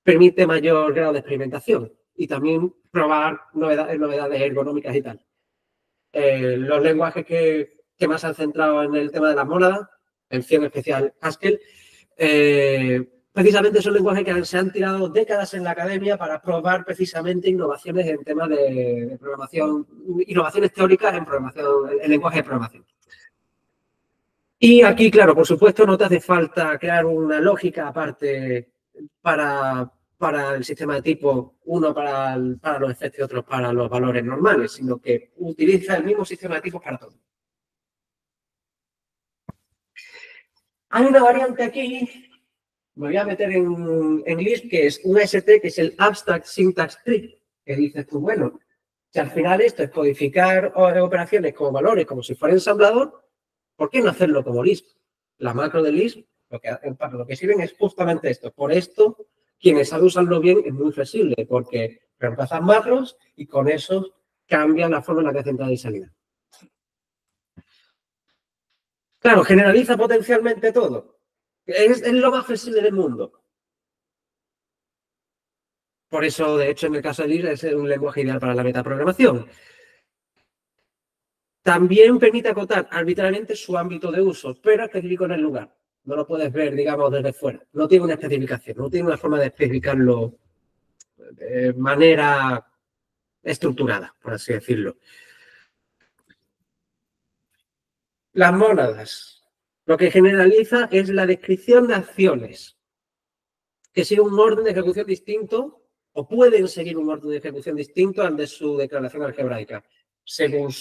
permite mayor grado de experimentación y también probar novedades ergonómicas y tal. Los lenguajes que más se han centrado en el tema de las mónadas, mención especial Haskell, precisamente son lenguajes que se han tirado décadas en la academia para probar precisamente innovaciones en temas de programación, innovaciones teóricas en programación, en lenguaje de programación. Y aquí, claro, por supuesto, no te hace falta crear una lógica aparte para el sistema de tipo, uno para los efectos y otro para los valores normales, sino que utiliza el mismo sistema de tipos para todo. Hay una variante aquí, me voy a meter en Lisp, que es un AST, que es el Abstract Syntax Tree, que dices tú, bueno, si al final esto es codificar operaciones como valores, como si fuera ensamblador, ¿por qué no hacerlo como Lisp? La macro de Lisp, para lo que sirven es justamente esto. Por esto, quienes saben usarlo bien es muy flexible, porque reemplazan macros y con eso cambian la forma en la que hace entrada y salida. Claro, generaliza potencialmente todo. Es lo más flexible del mundo. Por eso, de hecho, en el caso de Lisp es un lenguaje ideal para la metaprogramación. También permite acotar arbitrariamente su ámbito de uso, pero específico en el lugar. No lo puedes ver, digamos, desde fuera. No tiene una especificación, no tiene una forma de especificarlo de manera estructurada, por así decirlo. Las mónadas. Lo que generaliza es la descripción de acciones que siguen un orden de ejecución distinto o pueden seguir un orden de ejecución distinto al de su declaración algebraica, según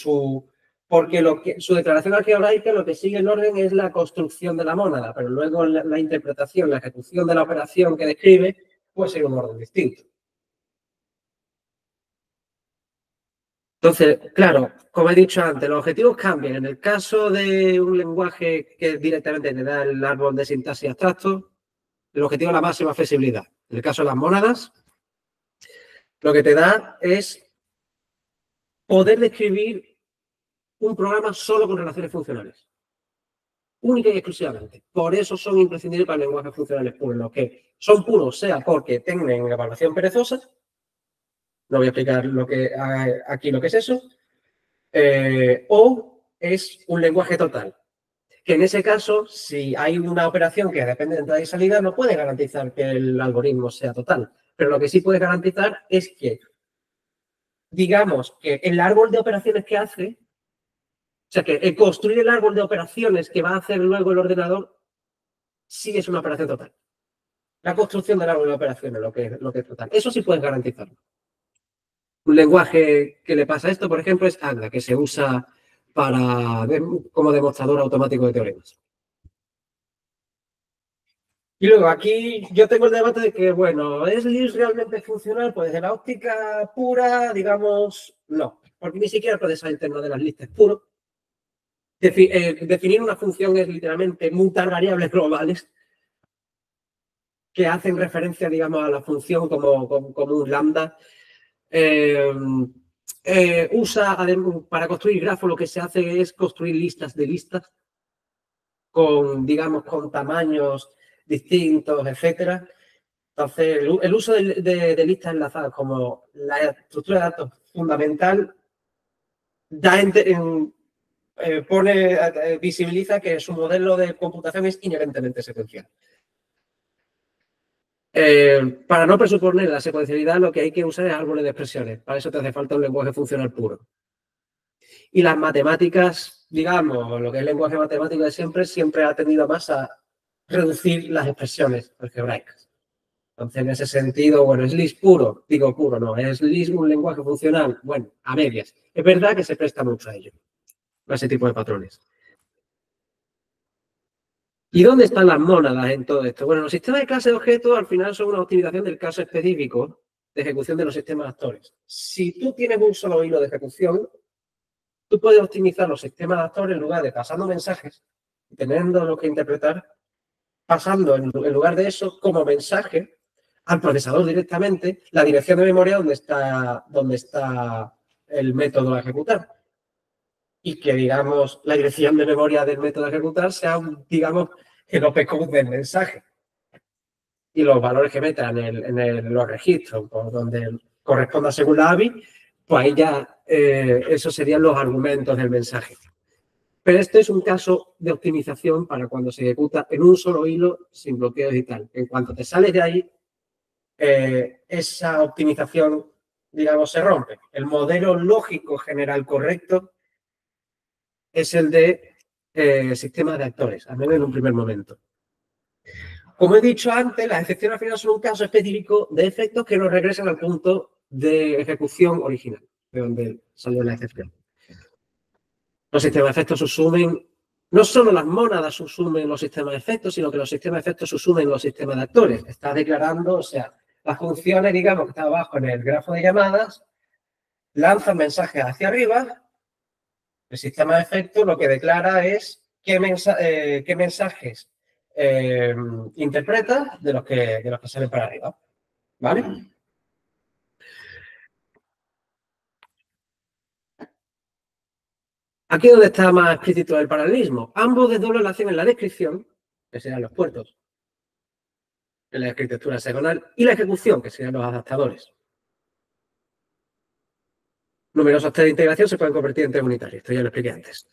porque su declaración algebraica lo que sigue en orden es la construcción de la mónada, pero luego la interpretación, la ejecución de la operación que describe puede ser un orden distinto. Entonces, claro, como he dicho antes, los objetivos cambian. En el caso de un lenguaje que directamente te da el árbol de sintaxis abstracto, el objetivo es la máxima flexibilidad. En el caso de las mónadas, lo que te da es poder describir un programa solo con relaciones funcionales. Única y exclusivamente. Por eso son imprescindibles para lenguajes funcionales puros. Los que son puros, sea porque tienen evaluación perezosa, no voy a explicar aquí lo que es eso, o es un lenguaje total. Que en ese caso, si hay una operación que depende de entrada y salida, no puede garantizar que el algoritmo sea total. Pero lo que sí puede garantizar es que, digamos, que el árbol de operaciones que hace, o sea, que construir el árbol de operaciones que va a hacer luego el ordenador, sí es una operación total. La construcción del árbol de operaciones, lo que es total. Eso sí puedes garantizarlo. Un lenguaje que le pasa esto, por ejemplo, es Agda, que se usa como demostrador automático de teoremas. Y luego aquí yo tengo el debate de que, bueno, ¿es Lisp realmente funcional? Pues de la óptica pura, digamos, no. Porque ni siquiera el procesador interno de las listas es puro. Definir una función es literalmente mutar variables globales que hacen referencia, digamos, a la función como un lambda. Para construir grafos lo que se hace es construir listas de listas con, digamos, con tamaños distintos, etcétera. Entonces, el uso de listas enlazadas como la estructura de datos fundamental visibiliza que su modelo de computación es inherentemente secuencial. Para no presuponer la secuencialidad, lo que hay que usar es árboles de expresiones. Para eso te hace falta un lenguaje funcional puro. Y las matemáticas, digamos, lo que es el lenguaje matemático de siempre ha tendido más a reducir las expresiones algebraicas. Entonces, en ese sentido, bueno, es Lisp puro. Digo puro, no, es Lisp un lenguaje funcional, bueno, a medias. Es verdad que se presta mucho a ello, a ese tipo de patrones. ¿Y dónde están las mónadas en todo esto? Bueno, los sistemas de clase de objetos al final son una optimización del caso específico de ejecución de los sistemas de actores. Si tú tienes un solo hilo de ejecución, tú puedes optimizar los sistemas de actores en lugar de pasando mensajes, teniendo lo que interpretar, pasando en lugar de eso como mensaje al procesador directamente la dirección de memoria donde está el método a ejecutar. Y que, digamos, la dirección de memoria del método a ejecutar sea, digamos, el opcode del mensaje. Y los valores que metan en los registros, por donde corresponda según la ABI, pues ahí ya esos serían los argumentos del mensaje. Pero este es un caso de optimización para cuando se ejecuta en un solo hilo sin bloqueos y tal. En cuanto te sales de ahí, esa optimización, digamos, se rompe. El modelo lógico general correcto es el de sistemas de actores, al menos en un primer momento. Como he dicho antes, las excepciones al final son un caso específico de efectos que nos regresan al punto de ejecución original, de donde salió la excepción. Los sistemas de efectos subsumen, no solo las mónadas subsumen los sistemas de efectos, sino que los sistemas de efectos subsumen los sistemas de actores. Está declarando, o sea, las funciones, digamos, que están abajo en el grafo de llamadas, lanzan mensajes hacia arriba. El sistema de efectos lo que declara es qué mensajes interpreta de los que salen para arriba. ¿Vale? Aquí es donde está más explícito el paralelismo. Ambos desdoblan la acción en la descripción, que serán los puertos, en la arquitectura hexagonal, y la ejecución, que serían los adaptadores. Numerosos test de integración se pueden convertir en test unitarios. Esto ya lo expliqué antes.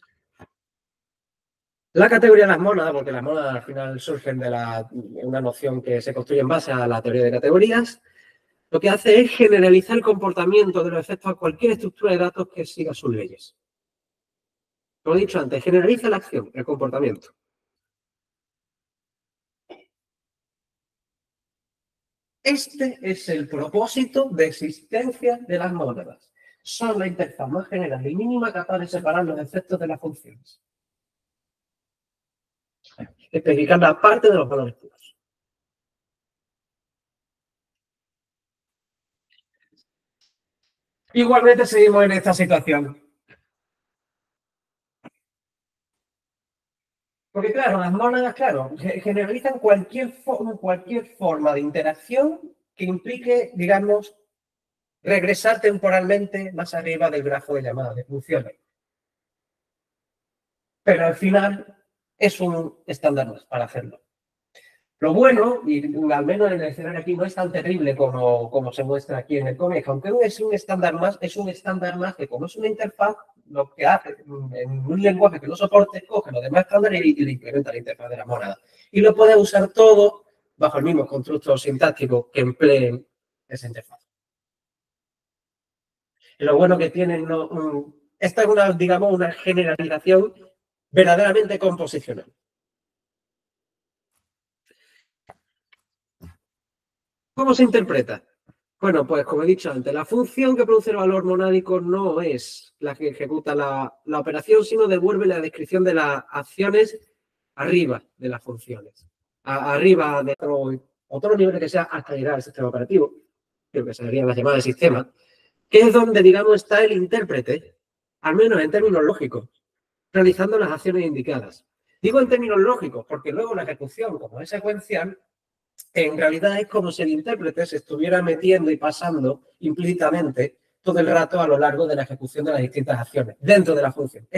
La categoría de las mónadas, porque las mónadas al final surgen de una noción que se construye en base a la teoría de categorías, lo que hace es generalizar el comportamiento de los efectos a cualquier estructura de datos que siga sus leyes. Como he dicho antes, generaliza la acción, el comportamiento. Este es el propósito de existencia de las mónadas. Son la interfaz más general y mínima capaz de separar los efectos de las funciones. Especificar la parte de los valores puros. Igualmente seguimos en esta situación. Porque claro, las mónadas, claro, generalizan cualquier forma de interacción que implique, digamos, regresar temporalmente más arriba del grafo de llamadas de funciones. Pero al final es un estándar más para hacerlo. Lo bueno, y al menos en el escenario aquí, no es tan terrible como se muestra aquí en el cómic, aunque es un estándar más que como es una interfaz, lo que hace en un lenguaje que no soporte, coge los demás estándares y le implementa la interfaz de la monada. Y lo puede usar todo bajo el mismo constructo sintáctico que empleen esa interfaz. Y lo bueno que tienen, esta es digamos, una generalización verdaderamente composicional. ¿Cómo se interpreta? Bueno, pues como he dicho antes, la función que produce el valor monádico no es la que ejecuta la operación, sino devuelve la descripción de las acciones arriba de las funciones. Arriba de otros niveles que sea hasta llegar al sistema operativo, creo que serían las llamadas de sistema, que es donde, digamos, está el intérprete, al menos en términos lógicos, realizando las acciones indicadas. Digo en términos lógicos porque luego la ejecución, como es secuencial, en realidad es como si el intérprete se estuviera metiendo y pasando implícitamente todo el rato a lo largo de la ejecución de las distintas acciones dentro de la función.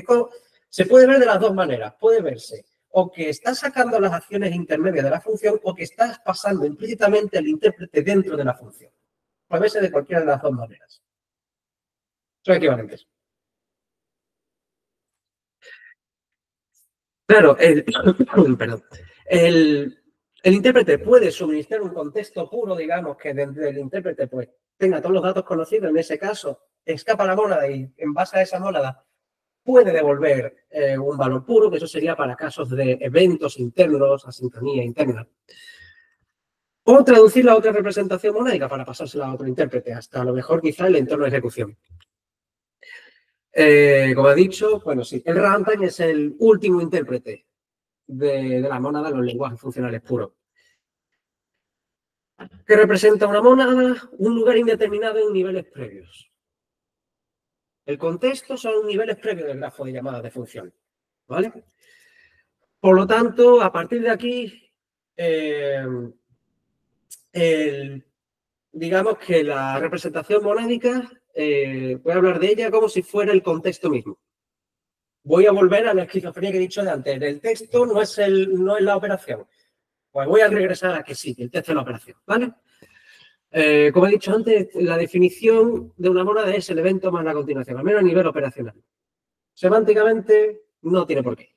Se puede ver de las dos maneras. Puede verse o que estás sacando las acciones intermedias de la función o que estás pasando implícitamente al intérprete dentro de la función. Puede verse de cualquiera de las dos maneras. Son equivalentes. Claro, perdón. El intérprete puede suministrar un contexto puro, digamos, que desde el intérprete pues, tenga todos los datos conocidos. En ese caso, escapa la mónada y en base a esa mónada puede devolver un valor puro, que eso sería para casos de eventos internos, asincronía interna. O traducirla a otra representación monádica para pasársela a otro intérprete, hasta a lo mejor quizá el entorno de ejecución. Como he dicho, bueno, sí, el runtime es el último intérprete de la mónada en los lenguajes funcionales puros. ¿Qué representa una mónada? Un lugar indeterminado en niveles previos. El contexto son niveles previos del grafo de llamadas de función, ¿vale? Por lo tanto, a partir de aquí, digamos que la representación monádica, voy a hablar de ella como si fuera el contexto mismo. Voy a volver a la esquizofrenia que he dicho de antes. El texto no es la operación. Pues voy a regresar a que sí, el texto es la operación, ¿vale? Como he dicho antes, la definición de una mónada es el evento más la continuación, al menos a nivel operacional. Semánticamente, no tiene por qué.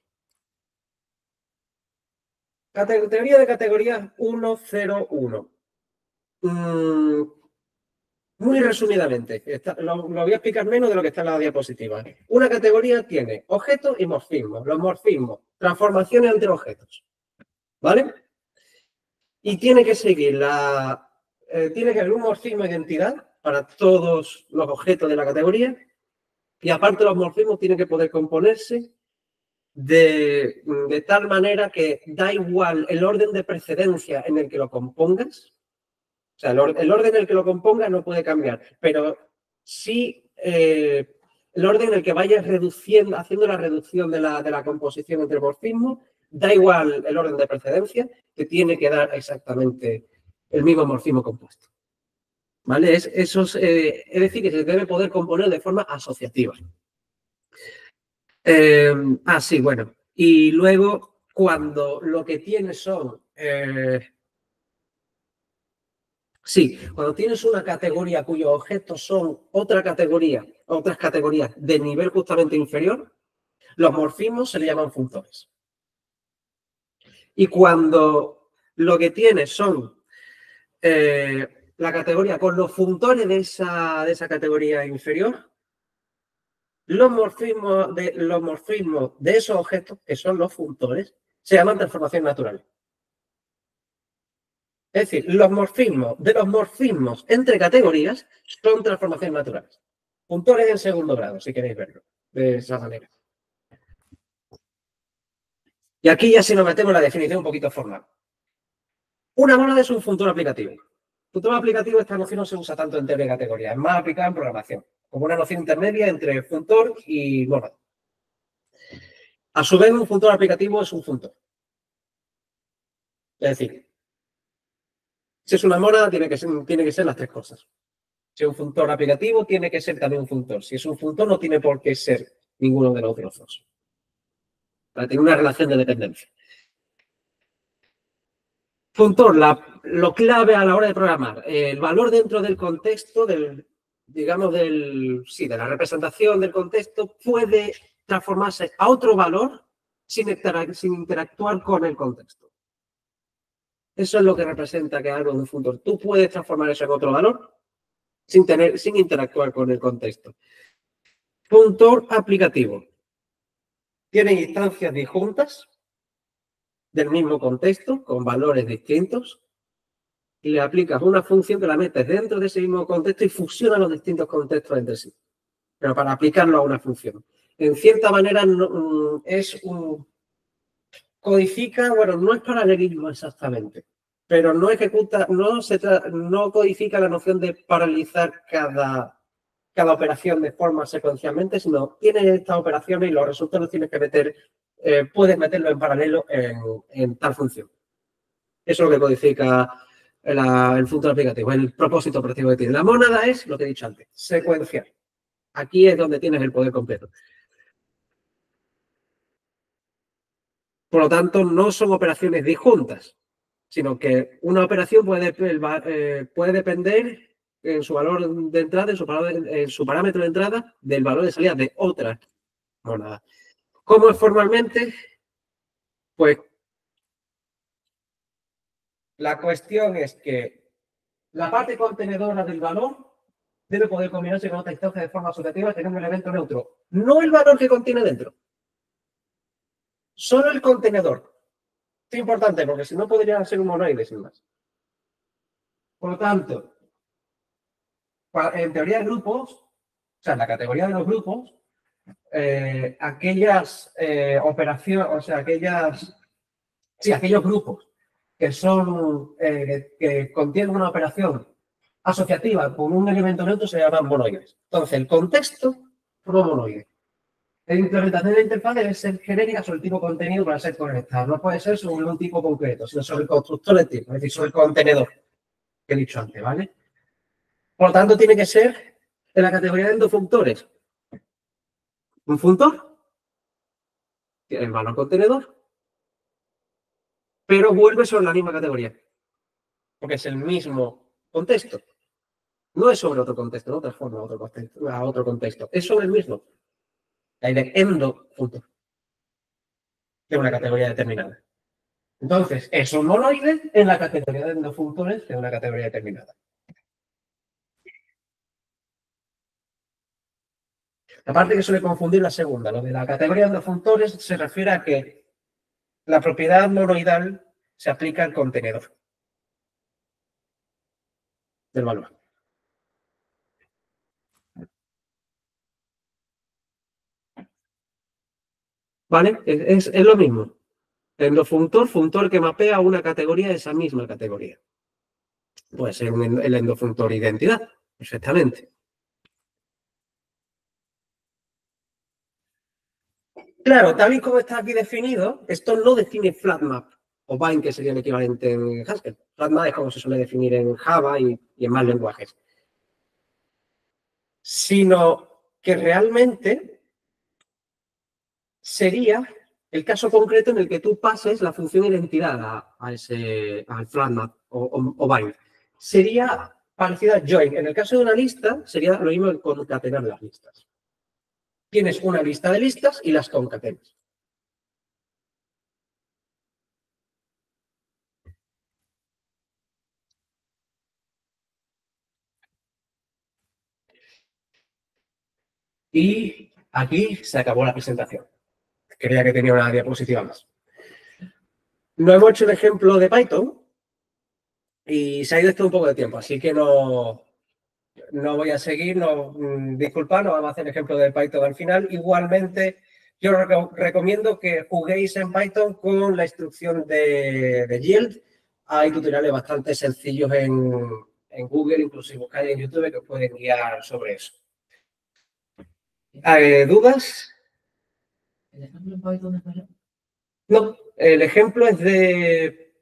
Teoría de categorías 1, 0, 1. Muy resumidamente, lo voy a explicar menos de lo que está en la diapositiva. Una categoría tiene objetos y morfismos. Los morfismos, transformaciones entre objetos, ¿vale? Y tiene que seguir tiene que haber un morfismo de identidad para todos los objetos de la categoría y aparte los morfismos tienen que poder componerse de tal manera que da igual el orden de precedencia en el que lo compongas. O sea, el orden en el que lo compongas no puede cambiar, pero sí el orden en el que vayas reduciendo, haciendo la reducción de la composición entre morfismos, da igual el orden de precedencia, que tiene que dar exactamente el mismo morfismo compuesto. ¿Vale? Es decir, que se debe poder componer de forma asociativa. Sí, bueno. Y luego, cuando lo que tienes son... cuando tienes una categoría cuyos objetos son otras categorías de nivel justamente inferior, los morfismos se le llaman funtores. Y cuando lo que tienes son la categoría con los funtores de esa categoría inferior, los morfismos de esos objetos, que son los funtores, se llaman transformaciones naturales. Es decir, los morfismos de los morfismos entre categorías son transformaciones naturales. Funtores en segundo grado, si queréis verlo, de esa manera. Y aquí ya si nos metemos en la definición un poquito formal. Una mónada es un funtor aplicativo. Funtor aplicativo, esta noción no se usa tanto en teoría de categoría, es más aplicada en programación, como una noción intermedia entre funtor y mónada. A su vez, un funtor aplicativo es un funtor. Es decir, si es una mónada, tiene que ser las tres cosas. Si es un funtor aplicativo, tiene que ser también un funtor. Si es un funtor, no tiene por qué ser ninguno de los otros dos. Para tener una relación de dependencia. Funtor, lo clave a la hora de programar. El valor dentro del contexto, de la representación del contexto, puede transformarse a otro valor sin interactuar con el contexto. Eso es lo que representa que algo de un funtor. Tú puedes transformar eso en otro valor sin interactuar con el contexto. Funtor aplicativo. Tiene instancias disjuntas del mismo contexto, con valores distintos, y le aplicas una función que la metes dentro de ese mismo contexto y fusiona los distintos contextos entre sí, pero para aplicarlo a una función. En cierta manera codifica, bueno, no es paralelismo exactamente, pero no codifica la noción de paralelizar cada operación de forma secuencialmente, sino tienes estas operaciones y los resultados tienes que meter, puedes meterlo en paralelo en tal función. Eso es lo que codifica el funtor aplicativo, el propósito operativo que tiene. La mónada es, lo que he dicho antes, secuencial. Aquí es donde tienes el poder completo. Por lo tanto, no son operaciones disjuntas, sino que una operación puede depender en su valor de entrada, en su parámetro de entrada, del valor de salida de otra mónada. ¿Cómo es formalmente? Pues la cuestión es que la parte contenedora del valor debe poder combinarse con otra instancia de forma asociativa teniendo un elemento neutro. No el valor que contiene dentro. Solo el contenedor. Esto es importante porque si no podría ser un monoide sin más. Por lo tanto, en teoría de grupos, o sea, en la categoría de los grupos, aquellas operaciones, o sea, aquellos grupos que son, que contienen una operación asociativa con un elemento neutro se llaman monoides. Entonces, el contexto forma monoide. La implementación de la interfaz debe ser genérica sobre el tipo de contenido para ser conectado. No puede ser sobre un tipo concreto, sino sobre el constructor de tipo, es decir, sobre el contenedor que he dicho antes, ¿vale? Por lo tanto, tiene que ser de la categoría de endofunctores. Un funtor tiene el valor contenedor, pero vuelve sobre la misma categoría, porque es el mismo contexto. No es sobre otro contexto, no transforma a otro contexto. Es sobre el mismo. Hay de endofuntor, de una categoría determinada. Entonces, es un monoide en la categoría de endofunctores de una categoría determinada. La parte que suele confundir la segunda, lo de la categoría de endofunctores, se refiere a que la propiedad monoidal se aplica al contenedor del valor. ¿Vale? Es lo mismo. Endofuntor, funtor que mapea una categoría de esa misma categoría. Puede ser el endofuntor identidad, perfectamente. Claro, tal y como está aquí definido, esto no define flatmap o bind, que sería el equivalente en Haskell. Flatmap es como se suele definir en Java y en más lenguajes. Sino que realmente sería el caso concreto en el que tú pases la función identidad al flatmap o bind. Sería parecida a join. En el caso de una lista, sería lo mismo que concatenar las listas. Tienes una lista de listas y las concatenas. Y aquí se acabó la presentación. Creía que tenía una diapositiva más. No hemos hecho el ejemplo de Python y se ha ido esto un poco de tiempo, así que no voy a seguir. Disculpad, no vamos a hacer el ejemplo de Python al final. Igualmente, yo recomiendo que juguéis en Python con la instrucción de yield. Hay tutoriales bastante sencillos en Google, incluso si buscáis en YouTube, que os pueden guiar sobre eso. ¿Dudas? ¿El ejemplo en Python es mayor? No, el ejemplo es de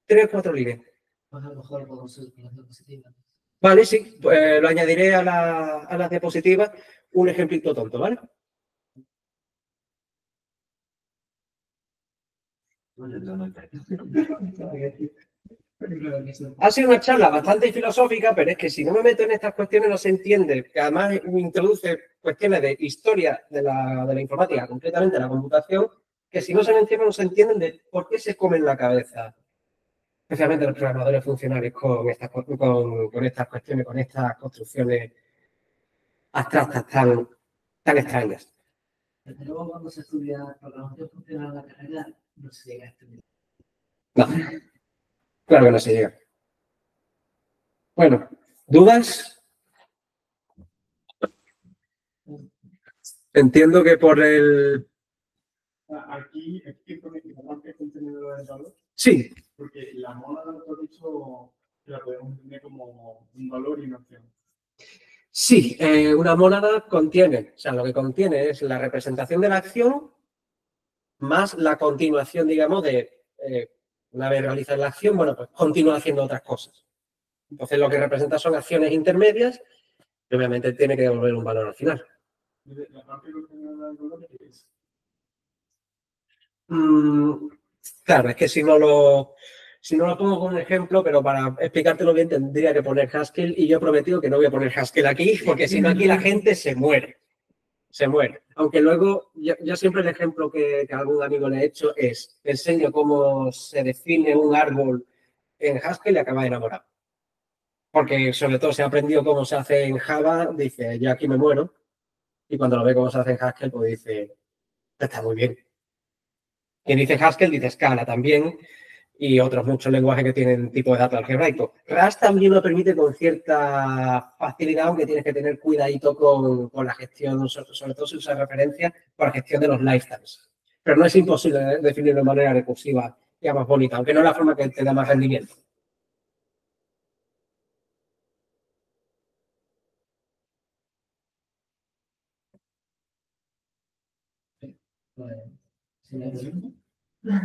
3 o 4 líneas. Pues a lo mejor lo podemos usar con las diapositivas. Vale, sí, pues lo añadiré a las diapositivas. Un ejemplito tonto, ¿vale? Ha sido una charla bastante filosófica, pero es que si no me meto en estas cuestiones no se entiende. Que además introduce cuestiones de historia de la informática, concretamente la computación, que si no se mencionan no se entienden de por qué se comen la cabeza, especialmente los programadores funcionales con estas cuestiones, con estas construcciones abstractas tan extrañas. Desde luego, cuando se estudia programación funcional en la carrera, no se llega a estudiar. No, claro que no se llega. Bueno, ¿dudas? Entiendo que por el... Aquí pone que la marca es contenedor de valor, Sí, porque la mónada lo has dicho que la podemos entender como un valor y una acción. sí, una mónada contiene, o sea, lo que contiene es la representación de la acción más la continuación, digamos, de una vez realizada la acción, bueno, pues continúa haciendo otras cosas. Entonces, lo que representa son acciones intermedias y obviamente tiene que devolver un valor al final. La parte contenedora de valor es... Claro, es que si no lo pongo como un ejemplo, pero para explicártelo bien tendría que poner Haskell y yo he prometido que no voy a poner Haskell aquí, porque si no aquí la gente se muere. se muere. Aunque luego, yo siempre el ejemplo que a algún amigo le he hecho es, enseño cómo se define un árbol en Haskell y acaba enamorado. Porque sobre todo se ha aprendido cómo se hace en Java, dice, yo aquí me muero. Y cuando lo ve cómo se hace en Haskell, pues dice, está muy bien. Quien dice Haskell dice Scala también y otros muchos lenguajes que tienen tipo de datos algebraico. Rust también lo permite con cierta facilidad, aunque tienes que tener cuidadito con la gestión, sobre todo si usas referencias para la gestión de los lifetimes. Pero no es imposible definirlo de manera recursiva y más bonita, aunque no es la forma que te da más rendimiento. Pues, si me pregunto.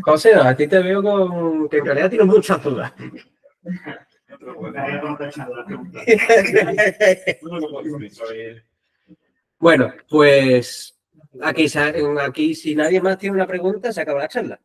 José, a ti te veo con que en realidad tienes muchas dudas. Bueno, pues aquí si nadie más tiene una pregunta, se acaba la charla.